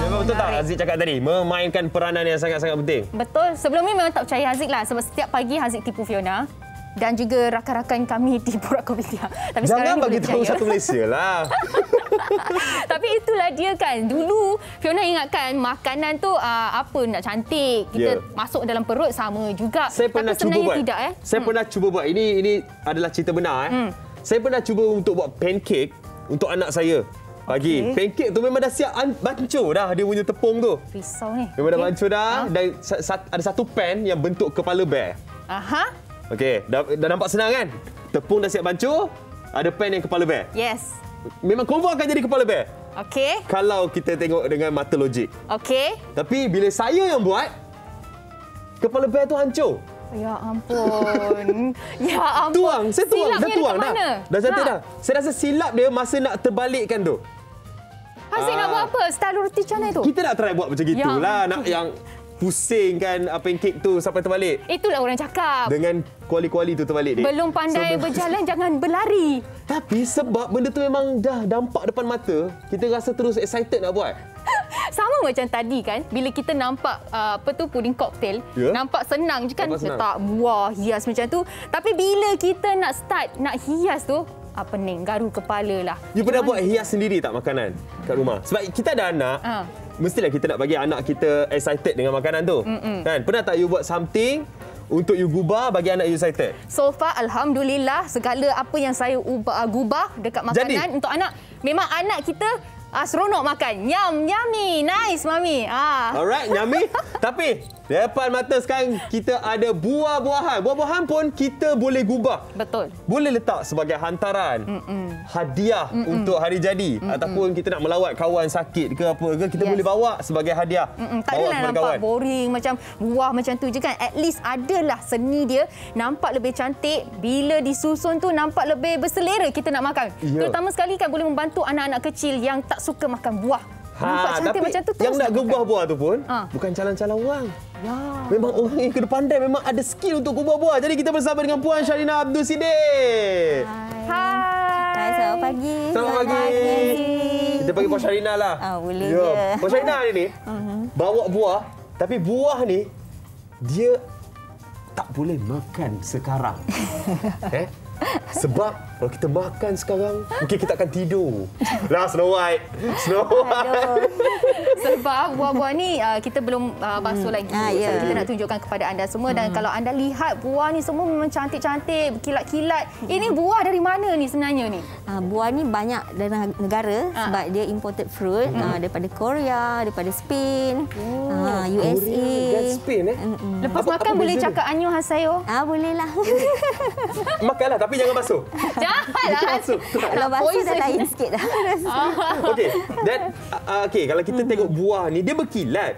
Memang betul tak Haziq cakap tadi? Memainkan peranan yang sangat-sangat penting. Betul. Sebelum ni memang tak percaya Haziq lah. Sebab setiap pagi Haziq tipu Fiona. Dan juga rakan-rakan kami di Borak Kopitiam. Tapi jangan bagi tahu satu Malaysia lah. Tapi itulah dia kan. Dulu Fiona ingatkan makanan tu apa nak cantik. Kita masuk dalam perut sama juga. Saya pernah cuba buat. Tidak, Saya pernah cuba buat. Ini adalah cerita benar. Saya pernah cuba untuk buat pancake untuk anak saya. Pagi. Pancake tu memang dah siap bancur dah dia punya tepung tu. Risau ni. Memang dah bancur dah. Dan ada satu pan yang bentuk kepala bear. Aha. Okey, dah nampak senang kan? Tepung dah siap bancur, ada pan yang kepala bear. Yes. Memang confirm akan jadi kepala bear. Okey. Kalau kita tengok dengan mata logik. Okey. Tapi bila saya yang buat, kepala bear tu hancur. Ya ampun. Ya ampun. Tuang, saya tuang. Dah tuang dah. Dah cantik dah. Saya rasa silap dia masa nak terbalikkan tu. Haziq nak buat apa? Style roti canai tu? Kita nak try buat macam gitulah. Nak yang pusingkan pancake tu sampai terbalik. Itulah orang cakap. Dengan kuali-kuali tu terbalik. Belum pandai berjalan, jangan berlari. Tapi sebab benda tu memang dah nampak depan mata, kita rasa terus excited nak buat. Sama macam tadi kan, bila kita nampak puding koktail, nampak senang je kan, letak buah hias macam tu. Tapi bila kita nak start, nak hias tu, pening, garu kepala lah. You pernah buat hias sendiri tak makanan kat rumah? Sebab kita ada anak, mestilah kita nak bagi anak kita excited dengan makanan tu. Kan? Pernah tak you buat something untuk you gubah bagi anak you excited? So far, Alhamdulillah, segala apa yang saya gubah dekat makanan untuk anak, memang anak kita seronok makan. Yummy. Nice, Mami. Alright, yummy. Tapi, depan mata sekarang kita ada buah-buahan. Buah-buahan pun kita boleh gubah. Betul. Boleh letak sebagai hantaran. Hadiah untuk hari jadi. Ataupun kita nak melawat kawan sakit ke apa ke, kita boleh bawa sebagai hadiah. Tak adalah nampak kawan boring macam buah macam tu je kan. At least adalah seni dia. Nampak lebih cantik. Bila disusun tu nampak lebih berselera kita nak makan. Terutama sekali kan boleh membantu anak-anak kecil yang tak suka makan buah. Nampak cantik macam tu. Yang nak gubah buah tu pun bukan calang-calang orang. Memang orang yang kena pandai, memang ada skill untuk gubah buah. Jadi kita bersama dengan Puan Sharina Abdul Siddiq. Hai, selamat pagi. Selamat pagi. Kita panggil Puan Sharina lah. Boleh je. Puan Sharina hari ni bawa buah, tapi buah ni dia tak boleh makan sekarang. Sebab kalau kita makan sekarang, mungkin kita akan tidur. Lah, Snow White. Sebab buah-buah ni kita belum basuh lagi. So, kita nak tunjukkan kepada anda semua. Dan kalau anda lihat buah ni semua memang cantik-cantik, berkilat-kilat. Ini buah dari mana ni sebenarnya ni? Buah ni banyak dari negara sebab dia imported fruit daripada Korea, daripada Spain, USA. Dan Spain Lepas makan boleh cakap anyo hasayo? Boleh lah. Makanlah tapi jangan basuh. Janganlah. Kalau basuh dah lain sikit dah. Okey. Dan kalau kita tengok buah ni dia berkilat.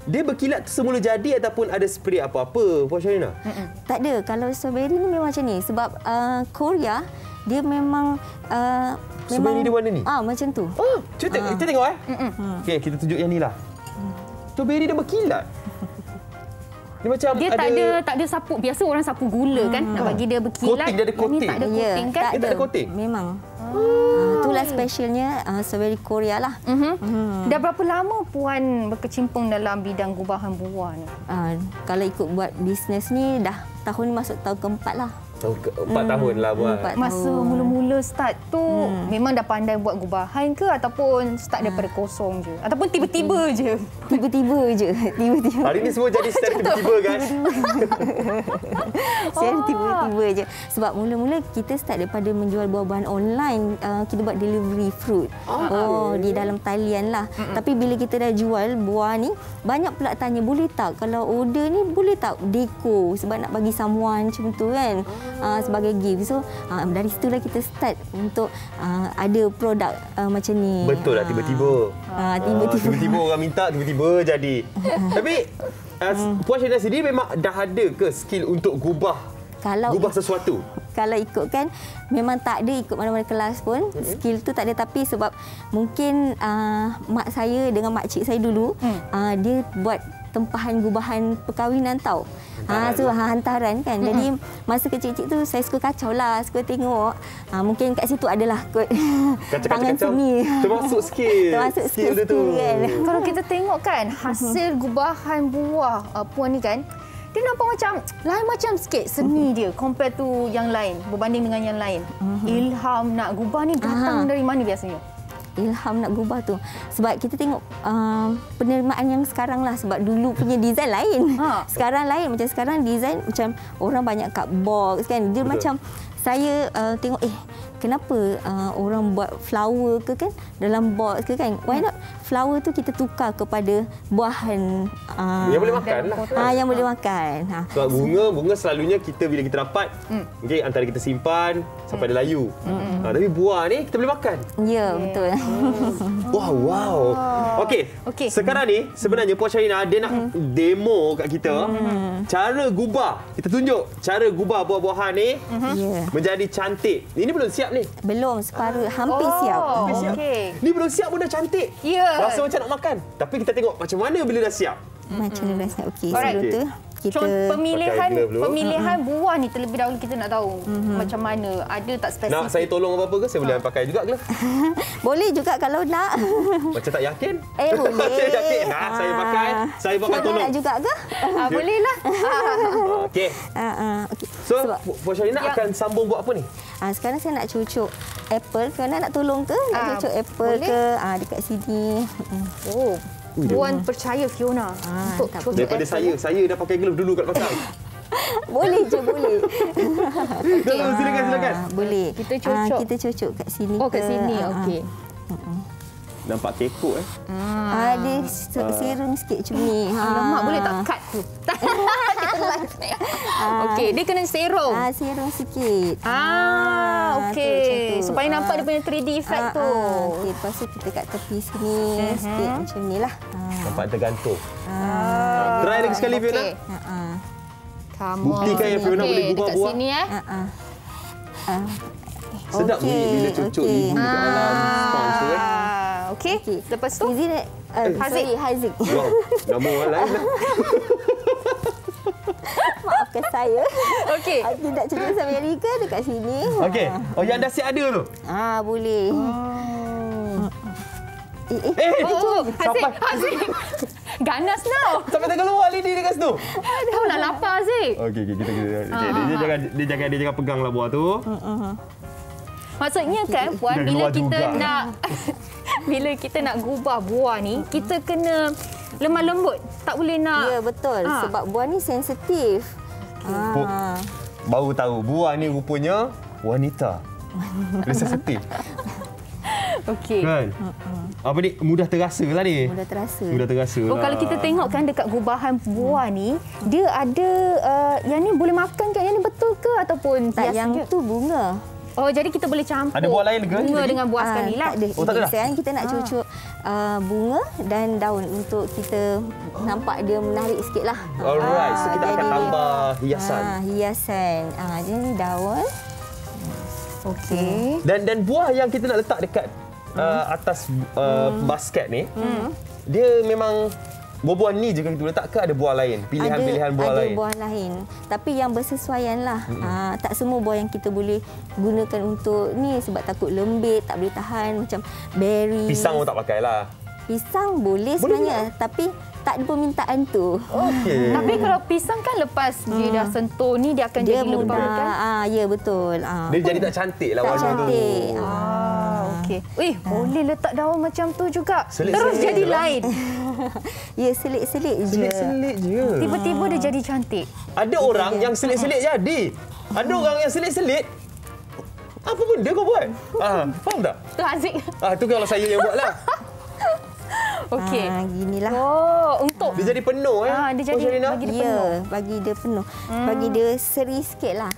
Dia berkilat semula jadi ataupun ada spray apa-apa, Puan Sharina? Tak ada. Kalau strawberry ni memang macam ni sebab Korea dia memang strawberry dia warna ni. Macam tu. Kita tengok Okey, kita tunjuk yang ni lah. Strawberry dia berkilat. Dia macam tak ada sapu. Biasa orang sapu gula kan nak bagi dia berkilat. Coating, dia ada coating. Ni tak ada coating kan? Tak ada coating. Memang. Itulah specialnya strawberry Korea lah. Dah berapa lama Puan berkecimpung dalam bidang gubahan buah ni? Kalau ikut buat bisnes ni dah tahun ni masuk tahun keempat lah. 4 tahun lah buat. Masa mula-mula start tu memang dah pandai buat gubahan ke ataupun start daripada kosong je? Ataupun tiba-tiba je? Tiba-tiba je. Tiba-tiba. Hari ni semua jadi secara tiba-tiba guys. Secara tiba-tiba je. Sebab mula-mula kita start daripada menjual buah-buahan online. Kita buat delivery fruit. Di dalam talian lah. Tapi bila kita dah jual buah ni, banyak pula tanya, boleh tak kalau order ni boleh tak deko sebab nak bagi someone macam tu kan, sebagai gift. So dari situlah kita start untuk ada produk macam ni. Betul lah, tiba-tiba. Tiba-tiba orang minta, tiba-tiba jadi. Tapi Puan Syahinah sendiri memang dah ada ke skill untuk gubah sesuatu? Kalau ikutkan memang tak ada ikut mana-mana kelas pun. Skill tu tak ada, tapi sebab mungkin mak saya dengan mak cik saya dulu dia buat tempahan gubahan perkahwinan tau. Hantaran kan. Jadi masa kecil-kecil tu saya suka kacau lah, suka tengok. Mungkin kat situ adalah kot tangan seni. Termasuk skill. Termasuk skill tu kan. Kalau kita tengok kan hasil gubahan buah Puan ni kan, dia nampak macam lain macam sikit seni dia compare tu yang lain, berbanding dengan yang lain. Ilham nak gubah ni datang dari mana biasanya? Ilham nak gubah tu sebab kita tengok penerimaan yang sekarang lah. Sebab dulu punya design lain, sekarang lain. Macam sekarang design macam orang banyak kat box kan. Dia macam saya tengok kenapa orang buat flower ke kan dalam box ke kan. Why not flower tu kita tukar kepada buahan yang boleh makan lah. Yang boleh makan. Sebab bunga selalunya kita bila kita dapat antara kita simpan sampai dia layu. Tapi buah ni kita boleh makan. Ya, betul. Wow. Okey. Sekarang ni sebenarnya Puan Syahinah dia nak demo kat kita cara gubah. Kita tunjuk cara gubah buah-buahan ni menjadi cantik. Ini belum siap ni. Belum, separuh, hampir siap. Ni belum siap pun dah cantik. Rasa macam nak makan. Tapi kita tengok macam mana bila dah siap. Macam mana dah siap. Sebelum tu kita pemilihan buah ni terlebih dahulu kita nak tahu macam mana. Ada tak spesifik? Nak saya tolong apa-apa ke? Saya boleh pakai juga ke? Boleh juga kalau nak. Macam tak yakin? Boleh. Saya yakin. Saya pakai. Saya pakai tolong. Nak juga ke? Boleh lah. Okey. So, Puan Syahinah akan sambung buat apa ni? Sekarang saya nak cucuk apple. Kalau nak tolong ke? Nak cucuk apple ke? Dekat sini. Puan percaya Fiona untuk cucuk daripada apple. Saya dah pakai glove dulu kat belakang. Boleh je, boleh. Silakan. Boleh. Kita cucuk. Kita cucuk kat sini. Kat sini. Okey. Nampak kekok Dia serung sikit macam ni. Alamak, boleh tak cut tu? Okey, dia kena serong. Serong sikit. Okey. Supaya nampak dia punya 3D effect tu. Okey, lepas tu kita kat tepi sini sikit macam ni lah. Nampak tergantung. Try lagi sekali Fiona. Buktikan yang Fiona boleh gubah buah. Dekat sini Sedap bila cucuk ni dekat dalam sponge tu Okey. Lepas tu Haziq. Wow, nama orang lain lah. Maafkan saya. Okey. Tidak cucuk sampai Amerika dekat sini. Okey. Yang dah siap ada tu? Boleh. Haziq. Ganas now. Sampai tengah luar lidi dekat situ. Tahu nak lapar Haziq. Okey, kita dia jangan peganglah buah tu. Maksudnya kan Puan, bila kita nak gubah buah ni, kita kena lemah lembut. Tak boleh nak. Ya, betul. Sebab buah ni sensitif. Baru tahu buah ni rupanya wanita. Dia sensitif. Okey. Kan? Apa ni? Mudah terasa lah ni. Mudah terasa lah. Kalau kita tengok kan dekat gubahan buah ni, dia ada yang ni boleh makan kan? Yang ni betul ke ataupun tak? Yang tu bunga. Jadi kita boleh campur. Ada buah lain ke? Bunga dengan buah sekali lah. Tak ada. Tak ada. Sekarang kita nak cucuk bunga dan daun untuk kita nampak dia menarik sikit lah. Alright, so kita akan tambah hiasan. Hiasan. Jadi daun. Okey. Dan buah yang kita nak letak dekat atas basket ni, dia memang buah-buah ni je kita letak ke ada buah lain? Pilihan-pilihan buah lain? Ada buah lain. Tapi yang bersesuaian lah. Tak semua buah yang kita boleh gunakan untuk ni sebab takut lembit, tak boleh tahan. Macam berry. Pisang pun tak pakai lah. Pisang boleh sebenarnya. Tapi tak ada permintaan tu. Okey. Tapi kalau pisang kan lepas dia dah sentuh ni dia akan Dia jadi lembab mudah. kan? Ya betul. Dia jadi tak cantik lah tak warna tu. cantik. Okey. Boleh letak daun macam tu juga. Selit-selit Terus jadi je lah. lain. Ya, selit-selit je. Selit-selit je. Tiba-tiba dia jadi cantik. Ada orang yang selit-selit jadi. Ada orang yang selit-selit. Apa benda kau buat? Faham tak? Tu Haziq. Tu kalau saya yang buat lah. Okey. Ginilah. Untuk Dia jadi penuh dia jadi bagi dia penuh. Bagi dia penuh. Bagi dia seri sikit lah.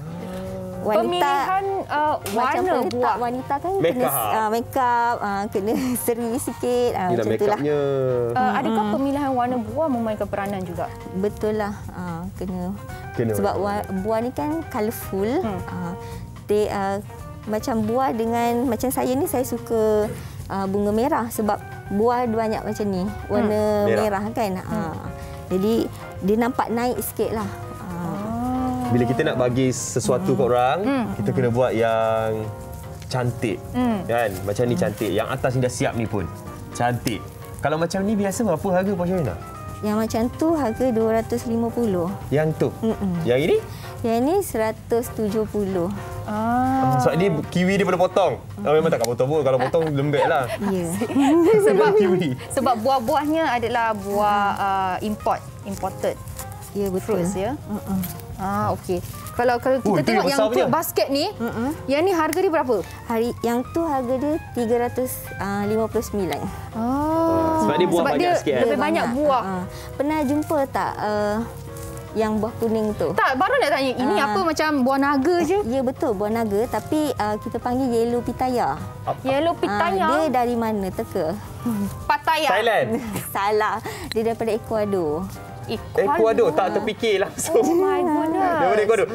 Pemilihan warna buah. Wanita kan Make kena up. make up, kena seri sikit. Inilah Macam make itulah. upnya. Adakah pemilihan warna buah memainkan peranan juga? Betul lah. Kena. Kena. Sebab buah ni kan colourful. Dia macam buah dengan macam saya ni, saya suka bunga merah sebab buah banyak macam ni warna merah kan. Jadi dia nampak naik sikit lah. Bila kita nak bagi sesuatu kat orang, kita kena buat yang cantik. Kan? Macam ni cantik. Yang atas ni dah siap ni pun cantik. Kalau macam ni biasa berapa harga Porsche? Yang macam tu harga 250. Yang tu. Yang ini? Yang ni 170. Sebab ni kiwi dia boleh potong. Memang takkan potong pun. Kalau potong lembek lah. Ya. Sebab buah-buahnya adalah buah imported. Ya, betul. Fruits ya. Okey. Kalau kita itu tengok yang yang besar punya. fruit basket ni, yang ni harga dia berapa? Yang tu harga dia 359. Sebab dia buah banyak sikit. Lebih banyak buah. Pernah jumpa tak yang buah kuning tu? Tak, baru nak tanya. Ini apa macam buah naga je? Ya, betul, buah naga, tapi kita panggil yellow pitaya. Yellow pitaya. Dia dari mana? Teka. Pattaya. Thailand. Salah. Dia daripada Ecuador. Ecuador tak terfikir langsung. Oh my goodness. Daripada Ecuador.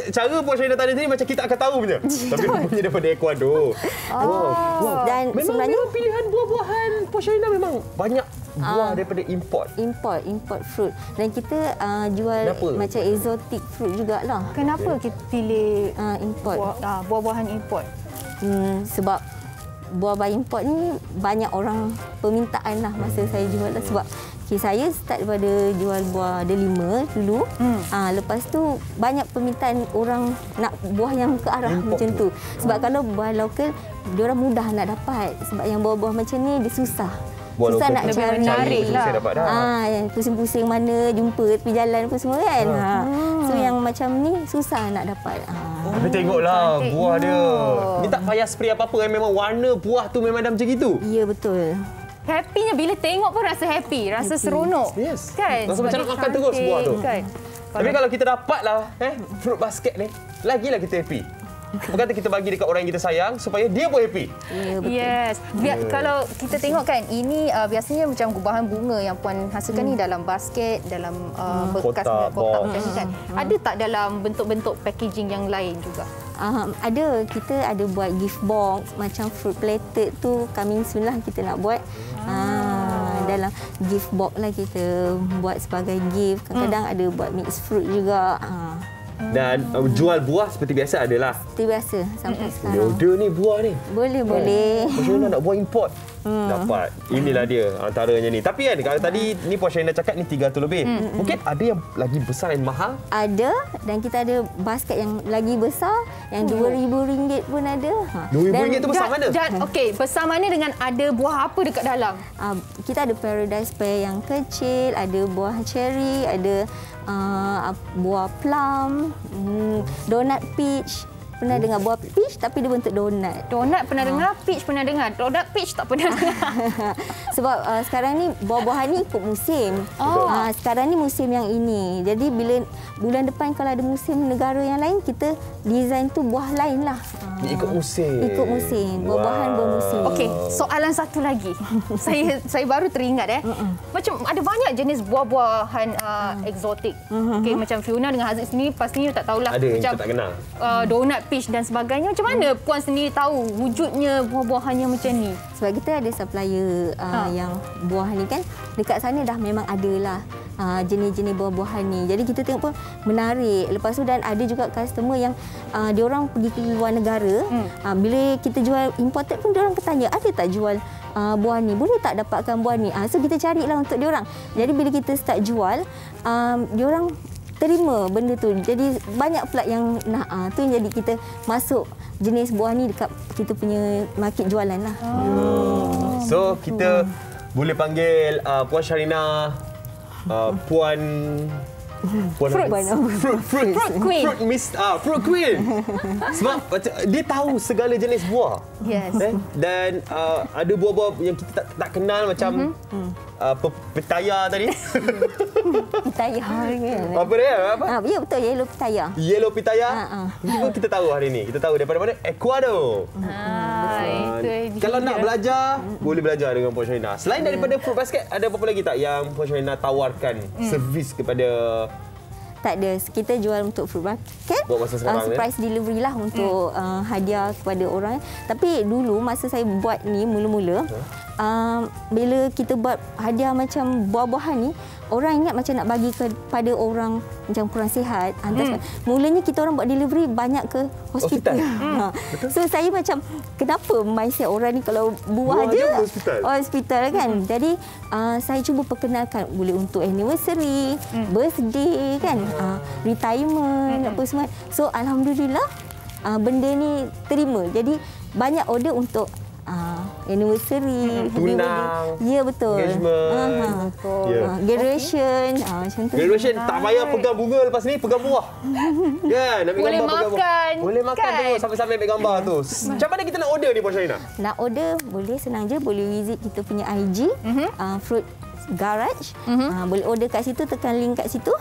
Cara Porsche tadi ni macam kita akan tahu punya. Tapi punya daripada Ecuador. Wow. Dan sebenarnya memang pilihan buah-buahan Porsche memang banyak buah daripada import. Import fruit. Dan kita jual Kenapa? macam exotic fruit jugalah. Kenapa kita pilih Import. buah-buahan import? Sebab buah-buah import ni banyak orang permintaan lah masa saya jual lah. Sebab saya start daripada jual buah delima dulu. Lepas tu banyak permintaan orang nak buah yang ke arah import macam tu. Sebab kalau buah lokal, diorang mudah nak dapat. Sebab yang buah-buah macam ni dia susah. Buah Susah lokal nak tu cari. menarik lah. Saya dapat dah. Pusing-pusing mana jumpa tepi jalan apa semua kan. So yang macam ni susah nak dapat. Tapi tengoklah cantik. buah dia. Ni tak payah spray apa-apa. Memang warna buah tu memang dah macam itu. Ya, betul. Happynya bila tengok pun rasa happy, rasa seronok. Yes. Kan? Rasa Sebab macam dia nak makan terus buah tu. Kan? Tapi kalau kita dapatlah fruit basket ni, lagilah kita happy. Berkata kita bagi dekat orang yang kita sayang supaya dia pun happy. Ya, betul. Yes. Kalau kita tengok kan, ini biasanya macam bahan bunga yang Puan hasilkan ni dalam basket, dalam bekas Kotak, kotak box. macam ni kan. Ada tak dalam bentuk-bentuk packaging yang lain juga? Ada. Kita ada buat gift box macam fruit plated tu coming soon lah kita nak buat. Dalam gift box lah kita buat sebagai gift. Kadang-kadang ada buat mixed fruit juga. Dan jual buah seperti biasa adalah. Itu biasa sampai Boleh sekarang. order ni buah ni. Boleh. Macam mana nak buat import? Dapat. Inilah dia antaranya ni. Tapi kan kalau tadi ni Porsche dah cakap ni 300 lebih. Mungkin ada yang lagi besar dan mahal. Ada, dan kita ada basket yang lagi besar yang RM2,000 pun ada. RM2,000 tu besar mana? Okey, besar mana dengan ada buah apa dekat dalam? Kita ada paradise pear yang kecil, ada buah cherry, ada buah plum, donut peach. Pernah dengar buah peach tapi dia bentuk donut. Donut pernah dengar, peach pernah dengar. Donut peach tak pernah dengar. Sebab sekarang ni buah-buahan ni ikut musim. Sekarang ni musim yang ini. Jadi bila bulan depan kalau ada musim negara yang lain, kita design tu buah lain lah. Ikut musim. Ikut musim. Buah-buahan bermusim. Okey, soalan satu lagi. saya baru teringat Macam ada banyak jenis buah-buahan eksotik. Okey, macam Fiona dengan Haziq sendiri pastinya tak tahulah. Ada yang macam kita tak kenal. Donut peach dan sebagainya. Macam mana Puan sendiri tahu wujudnya buah-buahannya macam ni? Sebab kita ada supplier yang buah ni kan dekat sana dah memang ada lah. jenis-jenis buah-buahan ni. Jadi kita tengok pun menarik. Lepas tu dan ada juga customer yang diorang pergi ke luar negara. Bila kita jual imported pun diorang bertanya, ada tak jual buah ni? Boleh tak dapatkan buah ni? So kita carilah untuk diorang. Jadi bila kita start jual, diorang terima benda tu. Jadi banyak pula yang nak. Tu yang jadi kita masuk jenis buah ni dekat kita punya market jualan lah. So kita boleh panggil Puan Sharina, Puan Fruit Queen. Fruit Queen. Sebab dia tahu segala jenis buah. Yes. Dan ada buah-buah yang kita tak kenal macam petaya tadi. Petaya. Apa dia? Apa? Ya betul, yellow petaya. Yellow pitaya. Kita tahu hari ni. Kita tahu daripada mana? Ecuador. Kalau nak belajar, boleh belajar dengan Puan Sharina. Selain daripada Fruit Basket, ada apa-apa lagi tak yang Puan Sharina tawarkan servis kepada? Tak ada. Kita jual untuk Fruit Basket. Buat masa sekarang surprise delivery lah untuk hadiah kepada orang. Tapi dulu masa saya buat ni mula-mula, bila kita buat hadiah macam buah-buahan ni, orang ingat macam nak bagi kepada orang macam kurang sihat. Mulanya kita orang buat delivery banyak ke hospital. So saya macam, kenapa mindset orang ni kalau buah je hospital kan. Jadi saya cuba perkenalkan, boleh untuk anniversary, birthday kan, retirement apa semua. So alhamdulillah benda ni terima. Jadi banyak order untuk anniversary, tunang, ya betul, engagement, graduation, macam tu. Graduation tak payah pegang bunga, lepas ni pegang buah. Kan, nak boleh gambar, makan. Boleh makan kan? tu sampai-sampai ambil gambar tu. Macam mana kita nak order ni Puan Sharina? Nak order boleh senang je, boleh visit kita punya IG, Fruit Garage. Boleh order kat situ, tekan link kat situ.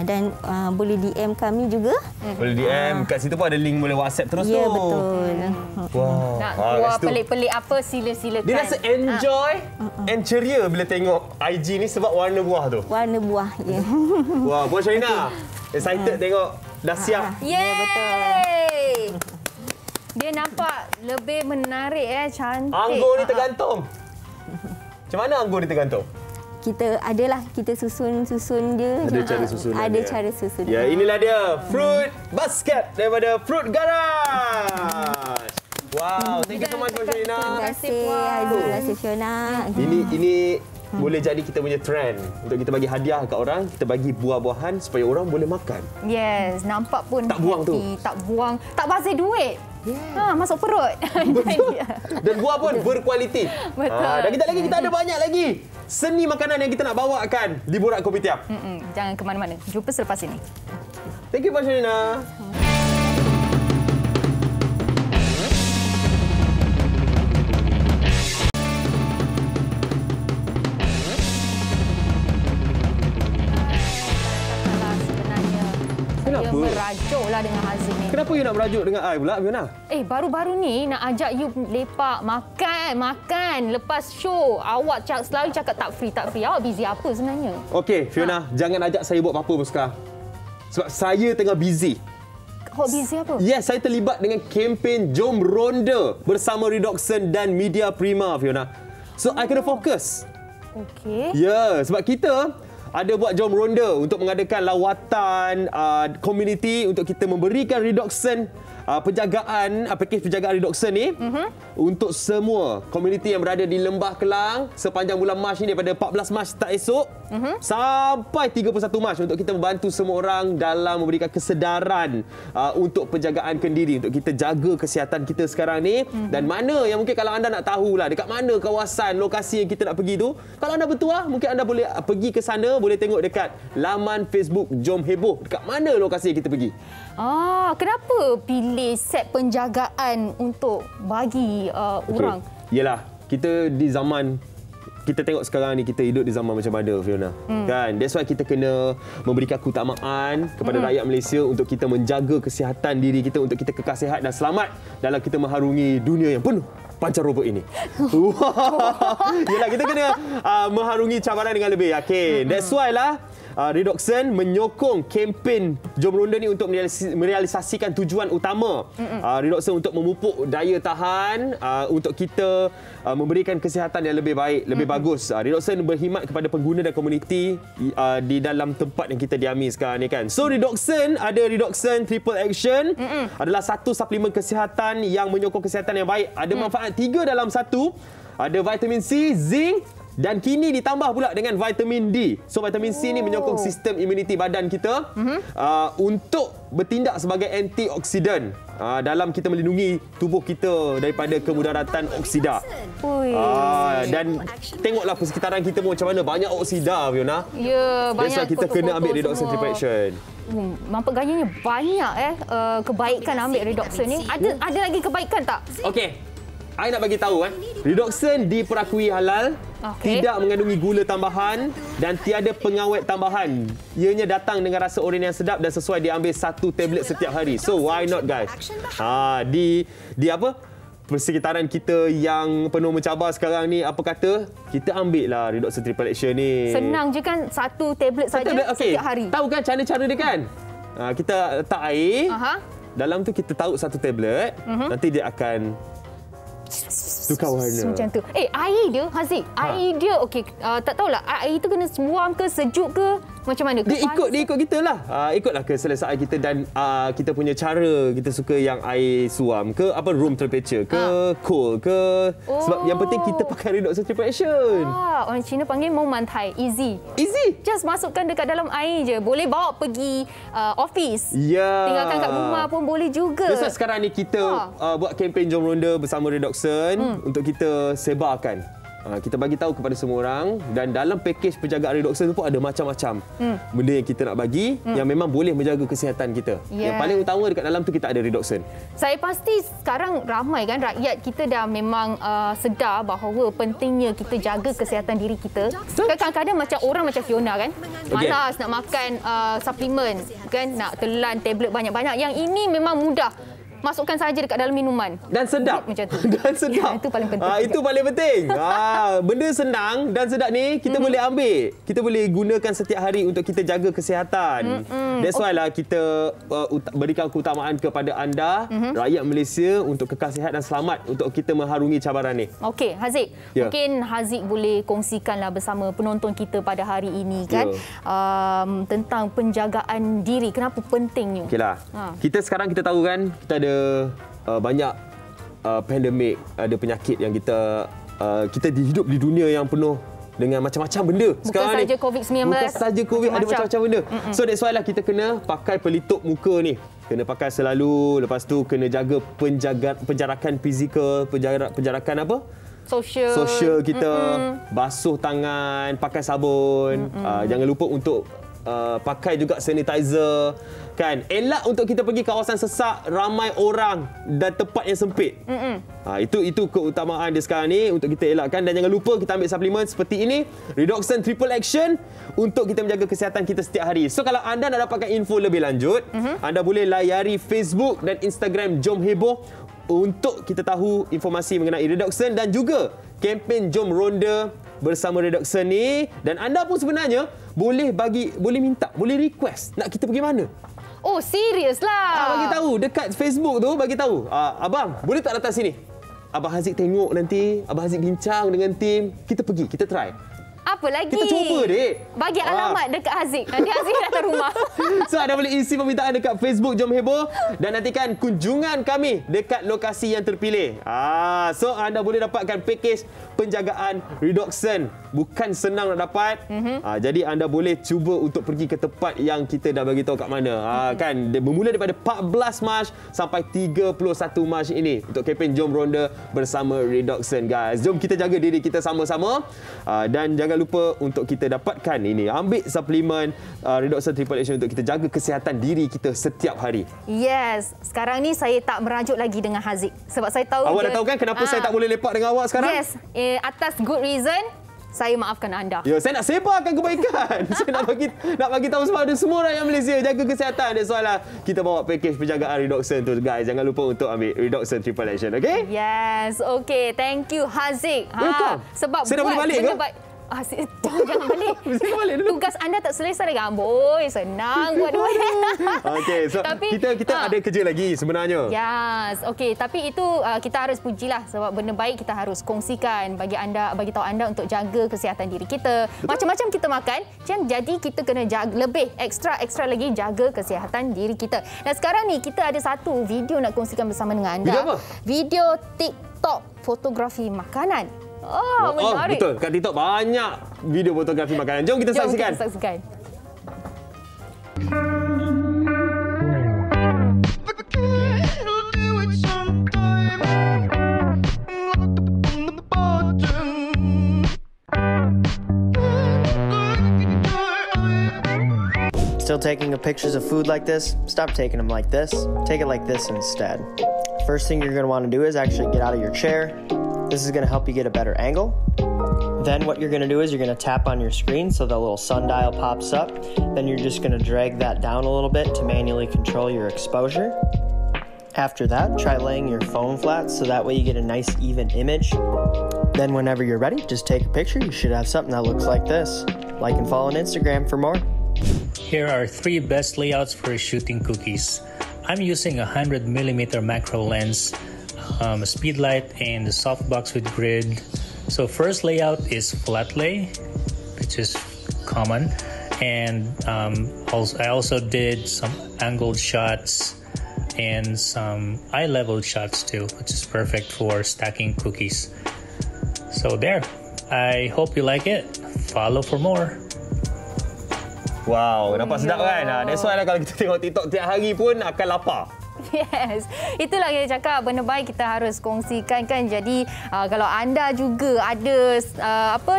Dan boleh DM kami juga. Boleh DM. Kat situ pun ada link, boleh WhatsApp terus tu. Ya, betul. Wow. Nak buat pelik-pelik apa, sila-silakan. Dia rasa enjoy and ceria bila tengok IG ni sebab warna buah tu. Warna buah, ya. Wah, Puan Sharina, excited tengok dah siap. Ya, betul. Dia nampak lebih menarik, cantik. Anggur ni tergantung. Macam mana anggur ni tergantung? Kita susun dia. Ada cara susunan. Ada cara susun. Ya, inilah dia Fruit Basket daripada Fruit Garage. Wow, thank you so much Puan Sharina. Terima kasih Azul, terima kasih Fiona. Ini boleh jadi kita punya trend untuk kita bagi hadiah kat orang, kita bagi buah-buahan supaya orang boleh makan. Yes, nampak pun tak buang tu. Tak buang, tak bazir duit. Masuk perut. Betul. Dan buah pun berkualiti. Betul. Dan kita kita ada banyak lagi seni makanan yang kita nak bawakan di Borak Kopitiam. Jangan ke mana-mana. Jumpa selepas ini. Thank you Puan Sharina. Kenapa? Merajuklah dengan Hazim ni. Kenapa you nak merajuk dengan I pula, Fiona? Baru-baru ni nak ajak you lepak, makan. Lepas show, awak selalu cakap tak free. Awak busy apa sebenarnya? Okey, Fiona, jangan ajak saya buat apa-apa pun sekarang. Sebab saya tengah busy. Awak busy apa? Yes, saya terlibat dengan kempen Jom Ronda bersama Redoxon dan Media Prima, Fiona. So, I kena fokus. Okey. Ya, sebab kita ada buat Jom Ronda untuk mengadakan lawatan komuniti untuk kita memberikan Redoxon penjagaan, pakej penjagaan Redoxon ni untuk semua komuniti yang berada di Lembah Kelang sepanjang bulan Mac ni, daripada 14 Mac tak esok sampai 31 Mac, untuk kita membantu semua orang dalam memberikan kesedaran untuk penjagaan kendiri, untuk kita jaga kesihatan kita sekarang ni. Dan mana yang mungkin kalau anda nak tahulah dekat mana kawasan lokasi yang kita nak pergi tu, kalau anda bertuah mungkin anda boleh pergi ke sana, boleh tengok dekat laman Facebook Jom Heboh dekat mana lokasi yang kita pergi. Kenapa pilih set penjagaan untuk bagi orang? Yelah, kita di zaman, kita tengok sekarang ni, kita hidup di zaman macam mana, Fiona. Kan? That's why kita kena memberikan keutamaan kepada rakyat Malaysia untuk kita menjaga kesihatan diri kita, untuk kita kekal sihat dan selamat dalam kita mengharungi dunia yang penuh pancaroba ini. Yelah, kita kena mengharungi cabaran dengan lebih yakin. That's why lah Redoxon menyokong kempen Jom Ronda ni untuk merealisasikan tujuan utama. Redoxon untuk memupuk daya tahan, untuk kita memberikan kesihatan yang lebih baik, lebih bagus. Redoxon berkhidmat kepada pengguna dan komuniti di dalam tempat yang kita diami sekarang ni kan. So Redoxon ada Redoxon Triple Action, adalah satu suplemen kesihatan yang menyokong kesihatan yang baik. Ada manfaat 3 dalam 1. Ada vitamin C, zinc dan kini ditambah pula dengan vitamin D. So vitamin C ni menyokong sistem imuniti badan kita untuk bertindak sebagai antioksidan dalam kita melindungi tubuh kita daripada kemudaratan oksida. Dan tengoklah persekitaran kita pun macam mana, banyak oksida, Fiona. Ya, banyak. Biasa kita kena ambil Redoxon Triple Action. Nampak gayanya banyak kebaikan ambil Redoxon ni. Ada lagi kebaikan tak? Okey. I nak bagi tahu Redoxon diperakui halal, tidak mengandungi gula tambahan dan tiada pengawet tambahan. Ianya datang dengan rasa oren yang sedap dan sesuai diambil 1 tablet setiap hari. So why not guys? Di apa? Persekitaran kita yang penuh mencabar sekarang ni, apa kata? Kita ambil lah Redoxon Triple Action ni. Senang je kan, 1 tablet saja setiap hari. Tahu kan cara dia kan? Kita letak air. Dalam tu kita taruh 1 tablet. Nanti dia akan tukar warna. Macam tu. Air dia, Haziq. Air dia, okey. Tak tahulah, air tu kena seram ke, sejuk ke, macam mana? Dia ikut kita lah. Ikutlah keselesaan kita dan kita punya cara. Kita suka yang air suam ke, room temperature ke, cold ke. Sebab yang penting kita pakai Redoxon Triple Action. Orang Cina panggil mau mantai. Easy. Just masukkan dekat dalam air je. Boleh bawa pergi office. Ya. Tinggalkan kat rumah pun boleh juga. Sebab sekarang ni kita buat kempen Jom Ronda bersama Redoxon untuk kita sebarkan. Kita bagi tahu kepada semua orang, dan dalam pakej penjagaan Redoxon tu pun ada macam-macam benda yang kita nak bagi yang memang boleh menjaga kesihatan kita. Yang paling utama dekat dalam tu kita ada Redoxon. Saya pasti sekarang ramai kan rakyat kita dah memang sedar bahawa pentingnya kita jaga kesihatan diri kita. Kadang-kadang macam orang macam Fiona kan, malas nak makan suplemen kan, nak telan tablet banyak-banyak. Yang ini memang mudah. Masukkan saja dekat dalam minuman. Dan sedap. Macam tu. Dan sedap. Itu paling penting. Itu paling penting. Benda senang dan sedap ni kita boleh ambil. Kita boleh gunakan setiap hari untuk kita jaga kesihatan. That's why lah kita berikan keutamaan kepada anda, rakyat Malaysia, untuk kekal sihat dan selamat untuk kita mengharungi cabaran ni. Okey, Haziq. Mungkin Haziq boleh kongsikanlah bersama penonton kita pada hari ini kan, tentang penjagaan diri. Kenapa pentingnya? Okeylah. Sekarang kita tahu kan, kita ada banyak pandemik, ada penyakit yang kita hidup di dunia yang penuh dengan macam-macam benda. Sekarang bukan saja COVID-19. Bukan saja COVID, ada macam-macam benda. So that's why lah kita kena pakai pelitup muka ni. Kena pakai selalu. Lepas tu kena jaga penjarakan fizikal, penjarakan apa? Sosial kita. Basuh tangan, pakai sabun. Jangan lupa untuk pakai juga sanitizer kan. Elak untuk kita pergi kawasan sesak, ramai orang dan tempat yang sempit. Itu keutamaan dia sekarang ni untuk kita elakkan. Dan jangan lupa kita ambil suplemen seperti ini, Redoxon Triple Action, untuk kita menjaga kesihatan kita setiap hari. So kalau anda nak dapatkan info lebih lanjut, anda boleh layari Facebook dan Instagram Jom Heboh untuk kita tahu informasi mengenai Redoxon dan juga kempen Jom Ronda bersama Redoxon ni. Dan anda pun sebenarnya boleh minta, boleh request nak kita pergi mana. Oh, serius lah. Bagi tahu dekat Facebook tu, bagi tahu. Abang, boleh tak datang sini? Abang Haziq tengok nanti, Abang Haziq bincang dengan tim, kita pergi, kita try. Apa lagi? Kita cuba, dek. Bagi alamat dekat Haziq. Nanti Haziq datang rumah. So, anda boleh isi permintaan dekat Facebook Jom Heboh dan nantikan kunjungan kami dekat lokasi yang terpilih. So, anda boleh dapatkan pakej penjagaan Redoxon. Bukan senang nak dapat. Jadi, anda boleh cuba untuk pergi ke tempat yang kita dah bagi tahu kat mana. Kan? Bermula daripada 14 Mac sampai 31 Mac ini untuk kempen Jom Ronda bersama Redoxon, guys. Jom kita jaga diri kita sama-sama. Dan jangan lupa untuk kita dapatkan ini. Ambil suplemen Redoxon Triple Action untuk kita jaga kesihatan diri kita setiap hari. Yes. Sekarang ni saya tak merajuk lagi dengan Haziq. Sebab saya tahu... Awak dah tahu kan kenapa saya tak boleh lepak dengan awak sekarang? Yes. Atas good reason, saya maafkan anda. Ya, saya nak sebarkan kebaikan. Saya nak bagi tahu semua rakyat Malaysia jaga kesihatan. That's why lah kita bawa pakej penjagaan Redoxon tu, guys. Jangan lupa untuk ambil Redoxon Triple Action, okey? Yes. Okey, thank you Haziq. Welcome. Sebab saya dah boleh balik ke? Jangan balik. Tugas anda tak selesai lagi. Amboi, senang buat dua. Okey, so kita ada kerja lagi sebenarnya. Yes. Okey, tapi itu kita harus pujilah sebab benda baik kita harus kongsikan bagi tahu anda untuk jaga kesihatan diri kita. Macam-macam kita makan, jadi kita kena jaga lebih ekstra lagi jaga kesihatan diri kita. Dan sekarang ni kita ada satu video nak kongsikan bersama dengan anda. Video apa? Video TikTok fotografi makanan. Menarik. Betul. Kat TikTok banyak video fotografi makanan. Jom kita saksikan. Still taking pictures of food like this? Stop taking them like this. Take it like this instead. First thing you're going to want to do is actually get out of your chair. This is going to help you get a better angle. Then what you're going to do is you're going to tap on your screen so the little sundial pops up. Then you're just going to drag that down a little bit to manually control your exposure. After that, try laying your phone flat so that way you get a nice even image. Then whenever you're ready, just take a picture. You should have something that looks like this. Like and follow on Instagram for more. Here are 3 best layouts for shooting cookies. I'm using a 100mm macro lens, a speed light, and a softbox with grid. So first layout is flat lay, which is common, and I also did some angled shots and some eye level shots too, which is perfect for stacking cookies. So there, I hope you like it. Follow for more. Wow, nampak sedap kan? That's why kalau kita tengok TikTok tiap hari pun akan lapar. Yes, itulah kita cakap benda baik kita harus kongsikan kan. Jadi kalau anda juga ada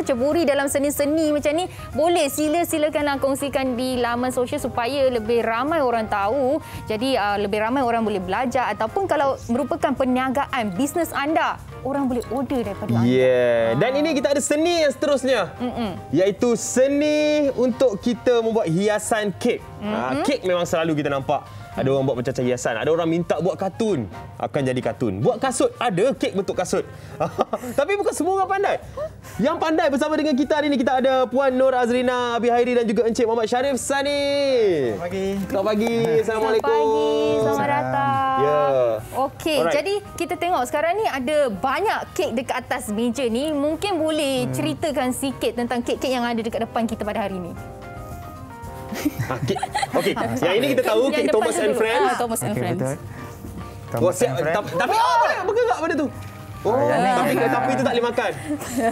ceburi dalam seni-seni macam ni, boleh silakanlah kongsikan di laman sosial supaya lebih ramai orang tahu. Jadi lebih ramai orang boleh belajar, ataupun kalau merupakan perniagaan bisnes anda, orang boleh order daripada anda. Yeah. Dan ini kita ada seni yang seterusnya. Iaitu seni untuk kita membuat hiasan kek. Kek memang selalu kita nampak. Ada orang buat macam hiasan. Ada orang minta buat kartun. Akan jadi kartun. Buat kasut. Ada kek bentuk kasut. Tapi bukan semua orang pandai. Yang pandai bersama dengan kita hari ini, kita ada Puan Nur Azrina Abihairi dan juga Encik Muhammad Sharif Sani. Selamat pagi. Assalamualaikum. Selamat pagi. Selamat datang. Ya. Okey, jadi kita tengok sekarang ni ada banyak kek dekat atas meja ni. Mungkin boleh ceritakan sikit tentang kek-kek yang ada dekat depan kita pada hari ini. Okey, yang ini kita tahu kek Thomas and Friends. Thomas and Friends. Tapi bergerak benda tu. Tapi itu tak boleh makan.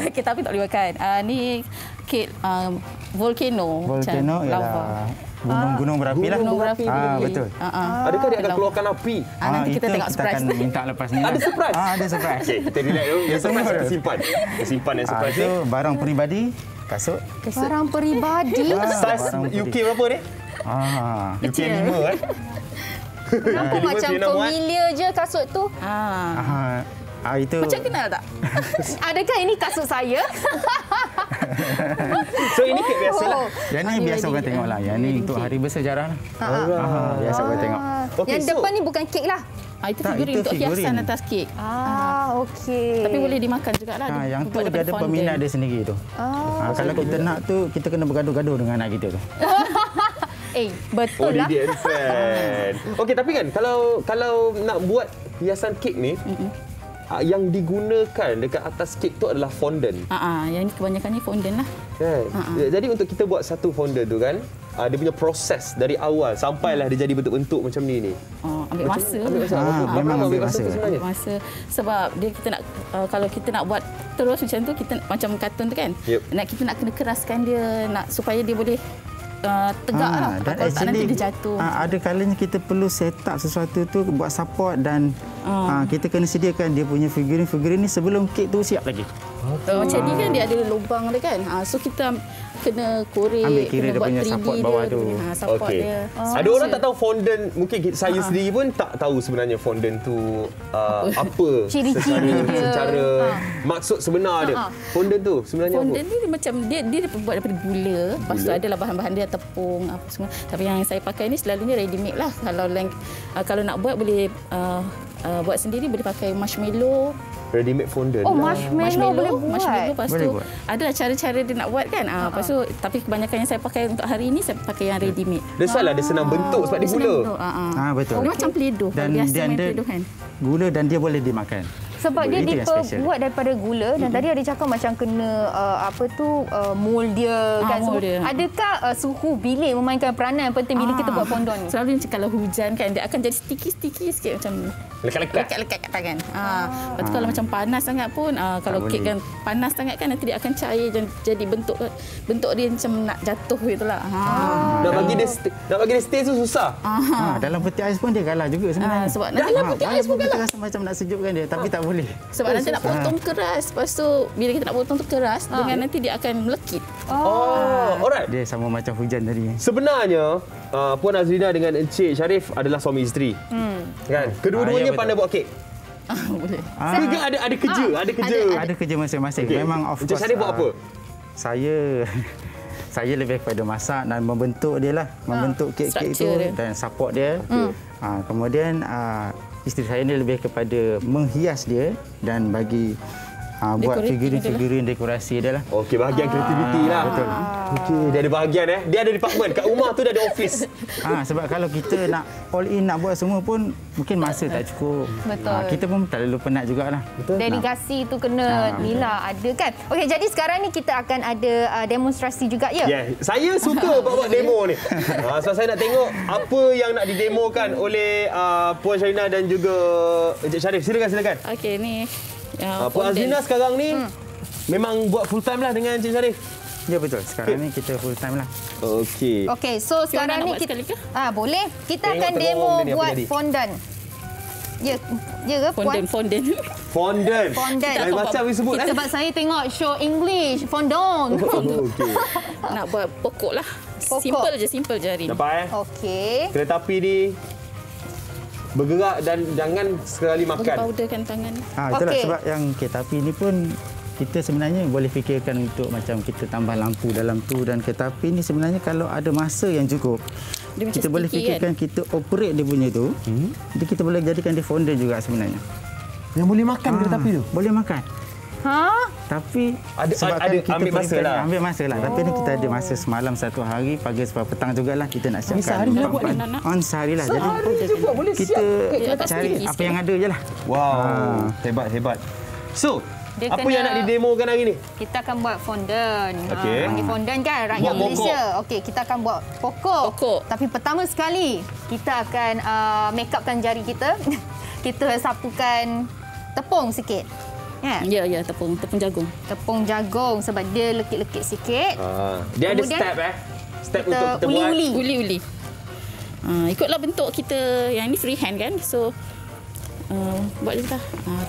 Tapi tak boleh makan. Ni kek volcano. Volcano ialah gunung berapi lah. Gunung berapi. Betul. Adakah dia akan keluarkan api? Nanti kita tengok surprise. Kita akan minta lepas ni. Ada surprise? Ada surprise. Okey, kita relax dulu. Yang surprise kita simpan. Kita simpan yang surprise ni. Itu barang peribadi, kasut. Barang peribadi. Saiz UK berapa ni? UK 5 kan? Nampak macam familiar je kasut tu. Itu. Macam kenal tak? Adakah ini kasut saya? So ini kek biasa lah. Yang ni biasa orang tengok lah. Yang ni untuk hari bersejarah lah. Biasa orang tengok. Yang depan ni bukan kek lah. Itu figurin untuk hiasan atas kek. Okey. Tapi boleh dimakan jugalah. Yang tu dia ada peminat dia sendiri tu. Kalau kita nak tu, kita kena bergaduh-gaduh dengan anak kita tu. Betul lah. Okey, tapi kan kalau nak buat hiasan kek ni, yang digunakan dekat atas kek tu adalah fondant. Yang ni kebanyakannya fondant lah. Kan? Jadi untuk kita buat satu fondant tu kan, dia punya proses dari awal sampailah dia jadi bentuk-bentuk macam ni. Ambil masa. Memang ambil masa. Ambil masa. Sebab kita nak kalau kita nak buat terus macam tu, kita macam kartun tu kan. Kita nak kena keraskan dia supaya dia boleh tegak lah. Kalau tak nanti dia jatuh. Ada kalanya kita perlu set up sesuatu tu buat support dan kita kena sediakan dia punya figurin ni sebelum kek tu siap lagi. Macam ni kan dia ada lubang dia kan. So kita kena korek, ambil kira kena dia buat punya 3D support bawah tu. Support dia. Ada orang tak tahu fondant, mungkin saya sendiri pun tak tahu sebenarnya fondant tu apa ciri-ciri dia, secara maksud sebenar dia. Fondant tu sebenarnya fondant ni macam dia buat daripada gula. Lepas tu adalah bahan-bahan dia, tepung apa semua. Tapi yang saya pakai ni selalunya ready made lah. Kalau nak buat boleh buat sendiri, boleh pakai marshmallow. Ready made fondant. Oh, marshmallow boleh buat. Marshmallow, lepas tu ada cara-cara dia nak buat kan. Lepas tu, tapi kebanyakan yang saya pakai untuk hari ini, saya pakai yang ready made. Dia salah, dia senang bentuk sebab dia gula. Betul. Dia macam Play-Doh. Dan dia gula dan dia boleh dimakan. Sebab dia dibuat daripada gula dan tadi ada cakap macam kena mold dia kan. Mold dia. Adakah suhu bilik memainkan peranan yang penting bila kita buat fondant ni? Selalu kalau hujan kan dia akan jadi sticky sikit macam lekat-lekat kat tangan. Lepas tu kalau macam panas sangat pun kalau kek kan panas sangat kan nanti dia akan cair dan jadi bentuk dia macam nak jatuh gitulah. Nak bagi dia stay tu susah. Dalam peti ais pun dia kalah juga sebenarnya. Sebab dalam peti ais pun kita rasa macam nak sejukkan dia tapi tak boleh. Sebab nanti nak potong keras. Lepas tu bila kita nak potong tu keras dengan nanti dia akan melekit. Alright. Dia sama macam hujan tadi. Sebenarnya Puan Azrina dengan Encik Sharif adalah suami isteri. Kan? Kedua-duanya pandai buat kek. Boleh. Ada kerja, Ada kerja masing-masing. Memang of course. Encik Sharif buat apa? Saya lebih kepada masak dan membentuk dia lah. Membentuk kek-kek itu dan support dia. Kemudian isteri saya ni lebih kepada menghias dia dan bagi buat figurin dekorasi dia lah. Okey, bahagian kreativiti lah. Betul. Okey, dia ada bahagian Dia ada department. Kat rumah tu dia ada office. Sebab kalau kita nak all in nak buat semua pun mungkin masa tak cukup. Betul. Kita pun terlalu penat jugalah. Betul. Delegasi tu kena nila ada kan. Okey, jadi sekarang ni kita akan ada demonstrasi juga ya. Saya suka buat demo ni. Sebab saya nak tengok apa yang nak didemokan oleh Puan Sharina dan juga Encik Sharif. Silakan. Okey, ni Puan Azrina sekarang ni memang buat full time lah dengan Encik Sharif. Ya betul. Sekarang ni kita full time lah. Okey. Okey, so sekarang ni kita boleh. Kita akan demo buat fondant. Ya ke Puan? Fondant. Macam disebut sebab saya tengok show English fondant. Okey. Nak buat pokok lah. Simple je hari ni. Nampak Okey. Kereta api ni bergerak dan jangan sekali makan. Boleh powderkan tangan. Itulah sebab yang kereta api ni pun kita sebenarnya boleh fikirkan untuk macam kita tambah lampu dalam tu dan kereta api ni sebenarnya kalau ada masa yang cukup kita boleh fikirkan kita operate dia punya tu. Jadi kita boleh jadikan dia fondant juga sebenarnya. Yang boleh makan kereta api tu? Boleh makan. Tapi ambil masa lah. Tapi ni kita ada masa semalam satu hari, pagi sampai petang jugalah kita nak siapkan. Sehari lah. Jadi kita cari apa yang ada je lah. Wow, hebat. So, apa yang nak didemokan hari ni? Kita akan buat fondant. Panggil fondant kan rakyat Malaysia. Okey, kita akan buat pokok. Tapi pertama sekali, kita akan make upkan jari kita. Kita sapukan tepung sikit. Ya, tepung jagung. Tepung jagung sebab dia lekit-lekit sikit. Dia ada step Step untuk kita buat uli-uli. Ikutlah bentuk kita. Yang ni freehand kan. So buat je lah.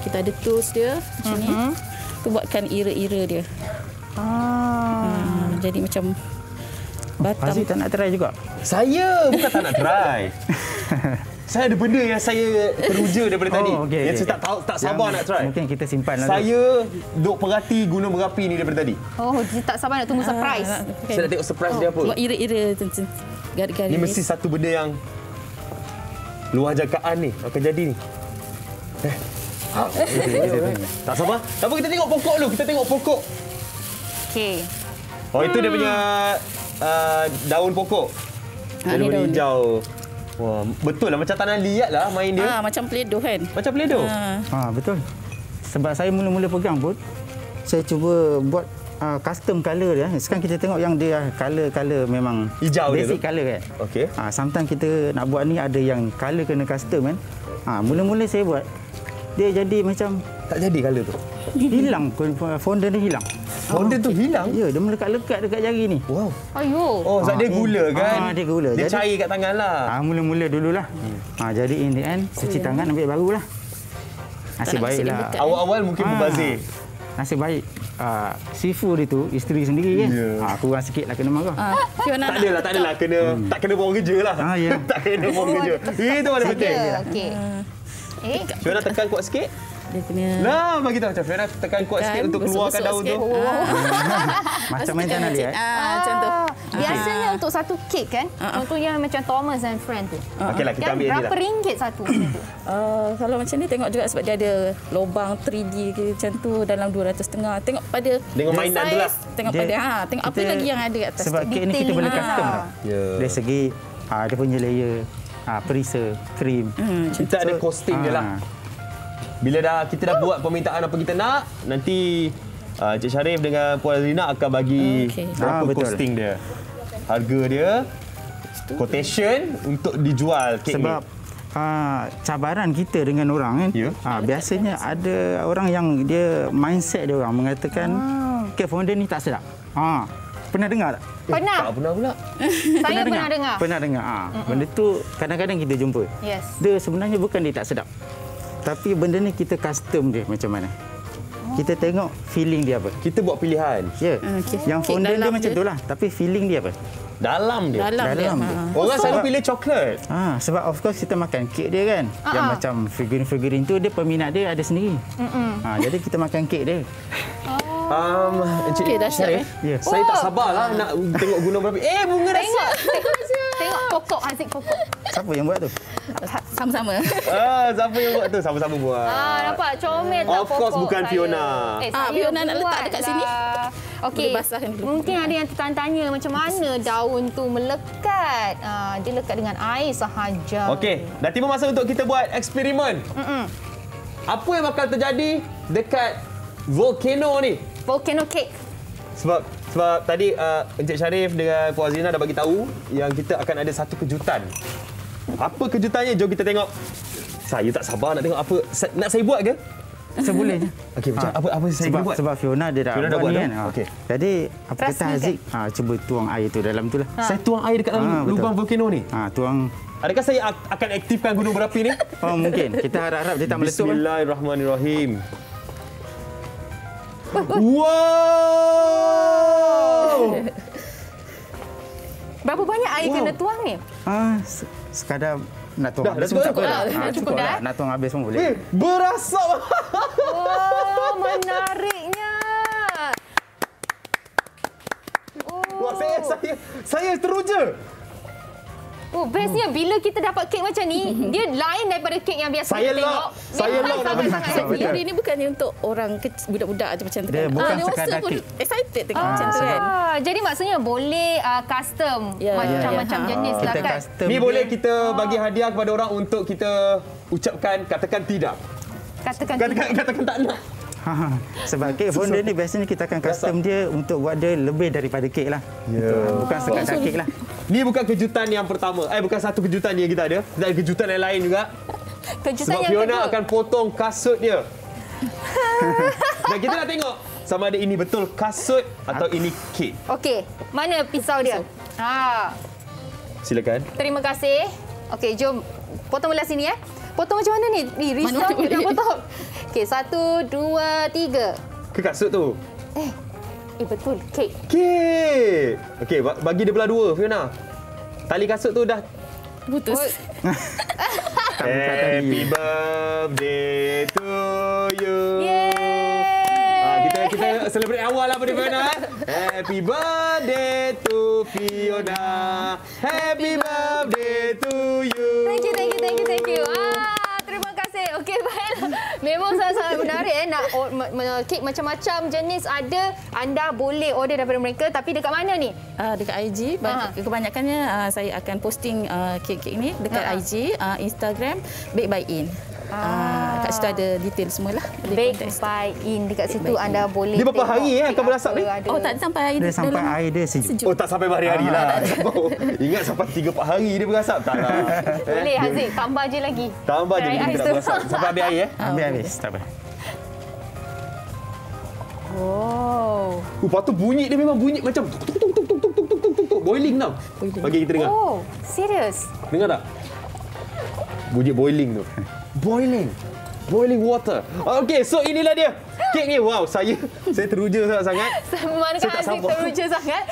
Kita ada tools dia macam ni. Kita buatkan ira-ira dia. Jadi macam batam. Aziz tak nak try juga? Saya bukan tak nak try. Saya ada benda yang saya teruja daripada tadi. Yang saya tak sabar nak try. Mungkin kita simpan lah. Saya duk perhati gunung berapi ni daripada tadi. Dia tak sabar nak tunggu surprise. Saya nak tengok surprise dia apa. Buat ira-ira garis-garis. Ni mesti satu benda yang luar jangkaan ni akan jadi ni. Tak sabar. Tapi kita tengok pokok dulu. Kita tengok pokok. Okey. Itu dia punya daun pokok. Daun hijau. Wah, betul lah macam tanah liat lah main dia. Macam Play-Doh kan? Macam Play-Doh. Betul. Sebab saya mula-mula pegang pun saya cuba buat custom color dia. Sekarang kita tengok yang dia color memang hijau basic dia color kan. Okey. Sometimes kita nak buat ni ada yang color kena custom kan. Mula-mula saya buat dia jadi macam tak jadi color tu. Hilang fondant dia hilang. Fondant tu hilang? Ya, dia melekat-lekat dekat jari ni. Wow. Sebab dia gula kan? Dia gula. Dia cair kat tangan lah. Mula-mula dululah. Jadi in the end, cuci tangan ambil barulah. Nasib baiklah. Awal-awal mungkin berbazir. Nasib baik. Sifu dia tu, isteri sendiri kan. Kurang sikit lah kena marah. Tak adalah. Tak kena buang kerja lah. Tak kena buang kerja. Itu mana penting. Okey. Fiona tekan kuat sikit. Dia punya... bagi tahu macam Fiona tekan kuat sikit untuk keluarkan daun tu. Macam main tanah liat. Macam tu. Biasanya untuk satu kek kan, untuk yang macam Thomas and Friends tu. Okeylah, kita ambil ni lah. Berapa ringgit satu? Kalau macam ni tengok juga sebab dia ada lubang 3D macam tu dalam 250. Tengok pada dengan mainan tu lah. Tengok pada tengok apa lagi yang ada kat atas. Sebab kek ni kita boleh custom tak? Dari segi dia punya layer, perisa, krim. Kita ada costing dia lah. Bila kita dah buat permintaan apa kita nak, nanti Encik Sharif dengan Puan Azrina akan bagi berapa costing dia. Harga dia, quotation untuk dijual kek ni. Sebab cabaran kita dengan orang kan, biasanya ada orang yang dia mindset dia orang mengatakan kek fondant ni tak sedap. Pernah dengar tak? Pernah. Tak pernah pula. Saya pernah dengar. Pernah dengar. Benda tu kadang-kadang kita jumpa. Yes. Dia sebenarnya bukan dia tak sedap. Tapi benda ni kita custom dia macam mana. Kita tengok feeling dia apa. Kita buat pilihan. Ya. Yang fondant dia macam tu lah. Tapi feeling dia apa? Dalam dia. Dalam dia. Orang selalu pilih coklat. Sebab of course kita makan kek dia kan. Yang macam figurin-figurin tu dia peminat dia ada sendiri. Jadi kita makan kek dia. Encik Syarif, saya tak sabarlah nak tengok gunung berapi. Bunga rasa. Tengok pokok, Haziq pokok. Siapa yang buat tu? Sama-sama. Siapa yang buat tu? Sama-sama buat. Nampak comel tak Of course bukan Fiona. Fiona nak letak dekat sini. Okey. Mungkin ada yang tertanya macam mana daun tu melekat. Dia lekat dengan air sahaja. Okey, dah tiba masa untuk kita buat eksperimen. Apa yang bakal terjadi dekat volcano ni? Volcano cake. Sebab tadi Encik Sharif dengan Puan Azrina dah bagi tahu yang kita akan ada satu kejutan. Apa kejutannya? Jom kita tengok. Saya tak sabar nak tengok apa. Nak saya buat ke? Sebolehnya. Okey, macam apa saya buat? Sebab Fiona dia dah buat ni kan. Okey. Jadi apa kata Haziq cuba tuang air tu dalam tu lah. Saya tuang air dekat dalam lubang volcano ni. Tuang. Adakah saya akan aktifkan gunung berapi ni? Mungkin. Kita harap-harap dia tak meletup. Bismillahirrahmanirrahim. Wow! Berapa banyak air kena tuang ni? Sekadar nak tuang. Dah cukup dah. Cukup dah. Nak tuang habis pun boleh. Berasap. Menariknya. Wah, saya teruja. Bestnya bila kita dapat kek macam ni, dia lain daripada kek yang biasa kita tengok. Saya lock. Ini bukannya untuk orang budak-budak macam tu kan. Dia bukan sekadar kek. Excited tengok macam tu kan. Jadi maksudnya boleh custom macam-macam jenis lah kan. Ni boleh kita bagi hadiah kepada orang untuk kita ucapkan katakan tidak. Katakan tak nak. Sebab kek fondant ni biasanya kita akan custom dia untuk buat dia lebih daripada kek lah. Bukan sekadar kek lah. Ni bukan kejutan yang pertama. Bukan satu kejutan yang kita ada. Kita ada kejutan yang lain juga. Kejutan sebab yang Fiona akan potong kasut dia. Dan kita nak tengok sama ada ini betul kasut atau ini kek. Okey, mana pisau dia? Silakan. Terima kasih. Okey, jom potong belah sini Potong macam mana ni? Risau kita potong. Okey, 1, 2, 3. Ke kasut tu? Betul, kek. Kek. Okey, bagi dia belah dua, Fiona. Tali kasut tu dah putus. Happy birthday to you. Kita celebrate awal lah pada Fiona. Happy birthday to Fiona. Happy birthday to you. Thank you. Terima kasih. Okey, baiklah. Memang sangat-sangat menarik nak kek macam-macam jenis ada. Anda boleh order daripada mereka, tapi dekat mana ni? Dekat IG. Kebanyakannya saya akan posting kek-kek ni dekat IG, Instagram, Bake by In. Kat situ ada detail semualah. Bake by In dekat situ anda boleh. Dia berapa hari akan berasap ni? Tak sampai air dia sampai air dia sejuk. Tak sampai berhari-hari lah. Ingat sampai 3-4 hari dia berasap. Tak lah. Boleh Haziq, tambah je lagi. Tambah je lagi kita berasap. Sampai habis air Habis. Tak apa. Lepas tu bunyi dia memang bunyi macam tuk. Boiling tau. Bagi kita dengar. Serius? Dengar tak? Bunyi boiling tu. Boiling water. Okey, so inilah dia. Kek ni, wow, saya teruja sangat. Manakah Haziq teruja sangat?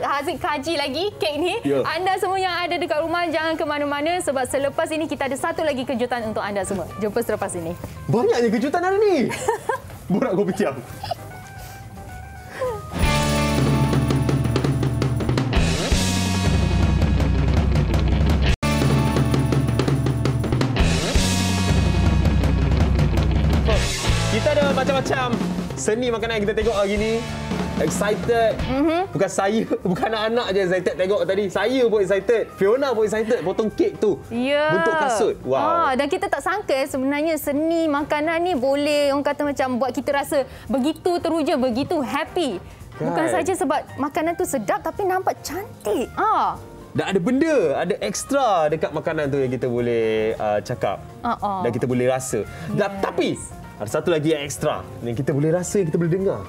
Haziq kaji lagi kek ni. Anda semua yang ada dekat rumah, jangan ke mana-mana sebab selepas ini kita ada satu lagi kejutan untuk anda semua. Jumpa selepas ini. Banyaknya kejutan hari ni. Borak Kopitiam. macam-macam seni makanan yang kita tengok hari ni. Excited. Bukan saya, bukan anak-anak je excited tengok tadi. Saya pun excited. Fiona pun excited potong kek tu. Bentuk kasut. Wow. Dan kita tak sangka sebenarnya seni makanan ni boleh orang kata macam buat kita rasa begitu teruja, begitu happy. Bukan saja sebab makanan tu sedap tapi nampak cantik. Dan ada benda, ada ekstra dekat makanan tu yang kita boleh cakap. Dan kita boleh rasa. Tapi ada satu lagi yang ekstra yang kita boleh rasa, yang kita boleh dengar.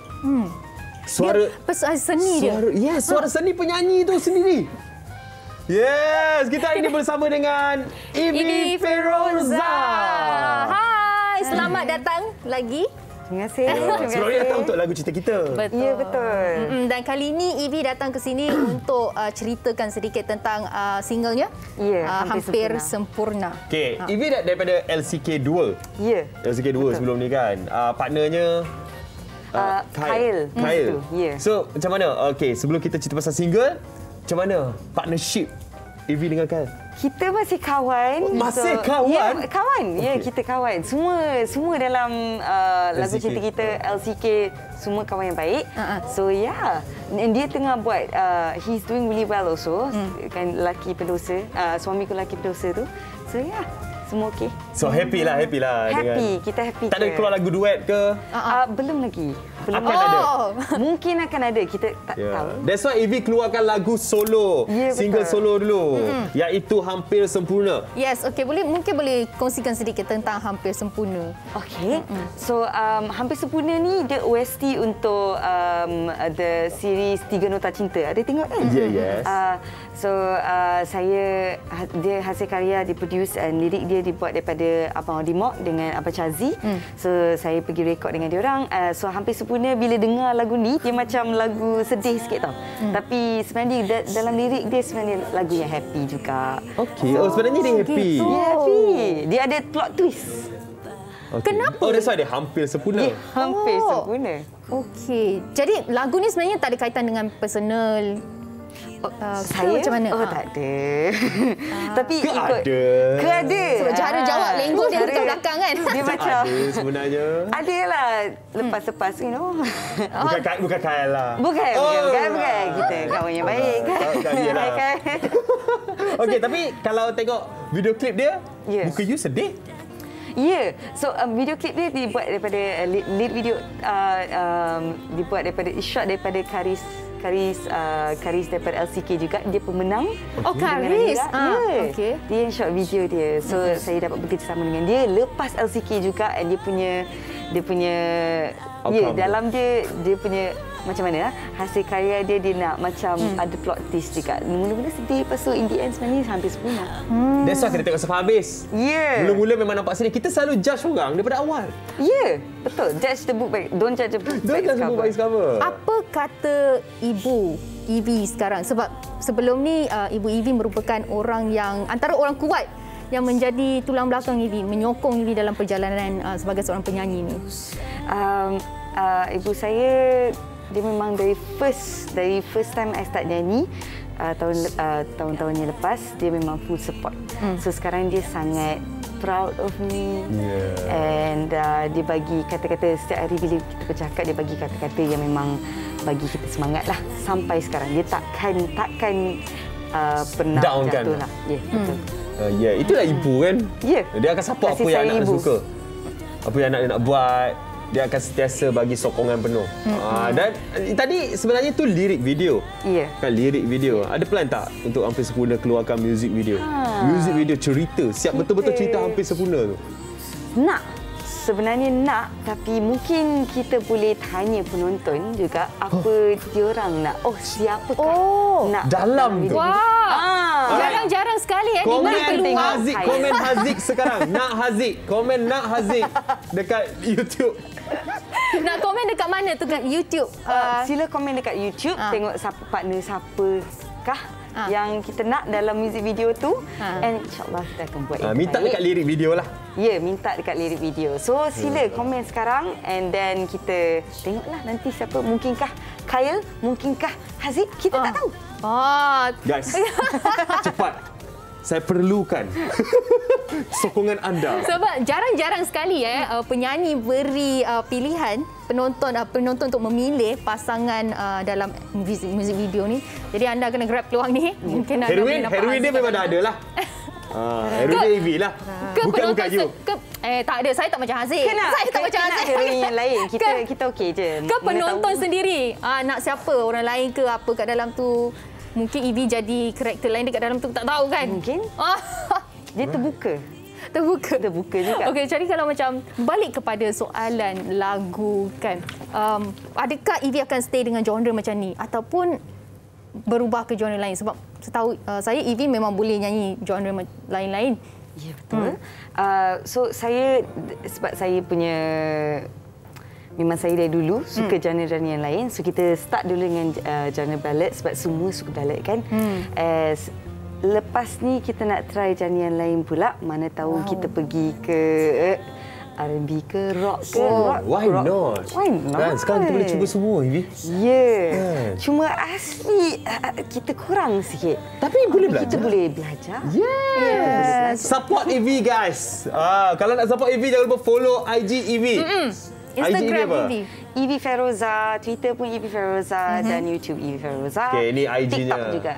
Suara seni dia. Yes, suara seni penyanyi itu sendiri. Yes, kita hari ini bersama dengan Evie Feroza. Hai, selamat datang lagi. Terima kasih. Sebelum ni datang untuk lagu cerita kita. Betul. Ya, betul. Dan kali ini Evie datang ke sini untuk ceritakan sedikit tentang singlenya. Ya, Hampir Sempurna. Okey, Evie daripada LCK 2. Ya. LCK 2 sebelum ni kan. Partnernya Kyle. Yeah. So, macam mana? Okey, sebelum kita cerita pasal single, macam mana partnership Evie dengan Kyle? Kita masih kawan. Masih kawan? Ya, kawan. Okay. Ya, kita kawan. Semua dalam lagu cerita kita, LCK, semua kawan yang baik. So, yeah. And dia tengah buat, he's doing really well also. Kan lelaki pendosa, suamiku lelaki pendosa tu. So, yeah. Semua okey. So happy lah. Happy, dengan... kita happy. Tak ada keluar lagu duet ke? Belum lagi. Akan ada. Mungkin akan ada, kita tak tahu. That's why Evie keluarkan lagu solo, single solo dulu, iaitu Hampir Sempurna. Yes, okey, mungkin boleh kongsikan sedikit tentang Hampir Sempurna. Okey. So Hampir Sempurna ni dia OST untuk the series 3 Nota Cinta. Ada tengok kan? Yes. So dia hasil karya, diproduce, lirik dia dibuat daripada Abang Odimok dengan Abang Chazi. So saya pergi rekod dengan dia orang. So Hampir Sempurna bila dengar lagu ni dia macam lagu sedih sikit tau. Tapi sebenarnya dalam lirik dia sebenarnya lagu yang happy juga. Okey. So, sebenarnya dia happy. Dia happy. Dia ada plot twist. Okay. Kenapa? Oh, that's why dia hampir sempurna. Dia hampir sempurna. Okey. Jadi lagu ni sebenarnya tak ada kaitan dengan personal saya macam mana? Tak ada. Tapi ke ikut ada. Sebab cara jawab lenggo dia dekat belakang kan. Dia macam ada sebenarnya. Adalah lepas Bukan Kyle lah. Bukan. Kita kawan yang baik kan. Okey, tapi kalau tengok video klip dia, muka you sedih. Ya, so video klip dia dibuat daripada lead video dibuat daripada shot daripada Karis daripada LCK juga. Dia pemenang. Oh, Karis. Okay. Dia yang shot video dia. So saya dapat bekerjasama dengan dia lepas LCK juga. And dia punya dalam dia punya macam mana hasil karya dia nak macam ada plot twist juga. Mula-mula sedih, lepas tu in the end sebenarnya hampir sempurna. That's why kena tengok sampai habis. Mula-mula memang nampak sedih. Kita selalu judge orang daripada awal. Betul. Judge the book back. Don't judge the book by its cover. Apa kata Ibu Evie sekarang? Sebab sebelum ni Ibu Evie merupakan orang yang antara orang kuat yang menjadi tulang belakang Evie, menyokong Evie dalam perjalanan sebagai seorang penyanyi ni. Ibu saya dia memang dari first time I start nyanyi tahun-tahun yang lepas dia memang full support. So sekarang dia sangat proud of me. And dia bagi kata-kata setiap hari bila kita bercakap, dia bagi kata-kata yang memang bagi kita semangat lah sampai sekarang. Dia takkan pernah down jatuh kan? lah. Betul. Itulah ibu kan. Dia akan support apa yang anak suka. Apa yang anak nak buat. Dia akan sentiasa bagi sokongan penuh. Dan tadi sebenarnya tu lirik video. Kan lirik video. Ada plan tak untuk Hampir Sempurna keluarkan music video? Music video cerita, siap betul-betul cerita Hampir Sempurna tu. Sebenarnya nak, tapi mungkin kita boleh tanya penonton juga apa diorang nak. Siapakah nak dalam tu. Jarang-jarang sekali Komen Haziq sekarang. Nak Haziq. Komen nak Haziq dekat YouTube. Nak komen dekat mana tu kat YouTube? Sila komen dekat YouTube, tengok siapakah yang kita nak dalam music video tu. And insyaAllah kita akan buat yang minta dekat lirik video lah. Minta dekat lirik video. So sila komen sekarang and then kita tengoklah nanti siapa. Mungkinkah Kyle, mungkinkah Haziq, kita tak tahu. Guys, cepat saya perlukan sokongan anda. Sebab jarang-jarang sekali penyanyi beri pilihan penonton untuk memilih pasangan dalam muzik video ni. Jadi anda kena grab peluang ni. Mungkin anda boleh dapat Heroin dia memang dah ada lah. Heroin dia EV lah. Bukan you. Tak ada. Saya tak macam Haziq. Saya tak macam Haziq. Heroin yang lain. Kita okey je. Ke penonton sendiri. Nak siapa? Orang lain ke apa kat dalam tu? Mungkin Evie jadi karakter lain dekat dalam tu, tak tahu kan? Mungkin. Dia terbuka. Terbuka juga. Okey, jadi kalau macam balik kepada soalan lagu kan. Adakah Evie akan stay dengan genre macam ni ataupun berubah ke genre lain? Sebab setahu saya Evie memang boleh nyanyi genre lain-lain. Ya, betul. So sebab saya punya memang saya dari dulu suka genre-genre yang lain. So kita start dulu dengan genre ballad sebab semua suka ballad kan. Lepas ni kita nak try genre yang lain pula. Mana tahu kita pergi ke R&B ke rock ke. Why not? Kan sekarang kita boleh cuba semua, Evie. Cuma asli kita kurang sikit. Tapi boleh belajar. Kita boleh belajar. Yes. Support Evie guys. Kalau nak support Evie jangan lupa follow IG Evie. Instagram Evie Feroza, Twitter pun Evie Feroza dan YouTube Evie Feroza. Okey, ini IG-nya. TikTok juga.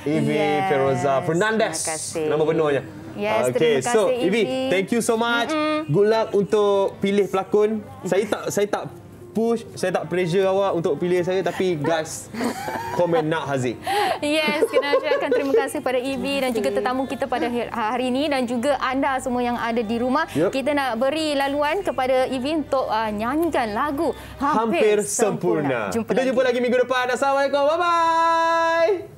Evie Feroza Fernandez. Terima kasih. Nama penuhnya. Yes, okay, terima kasih, so Evie, thank you so much. Good luck untuk pilih pelakon. Saya tak push, saya tak pressure awak untuk pilih saya, tapi guys, komen nak Haziq. Yes, kena ucapkan terima kasih pada Evie dan juga tetamu kita pada hari ini dan juga anda semua yang ada di rumah. Kita nak beri laluan kepada Evie untuk nyanyikan lagu Hampir Sempurna. Kita jumpa lagi minggu depan. Assalamualaikum. Bye-bye.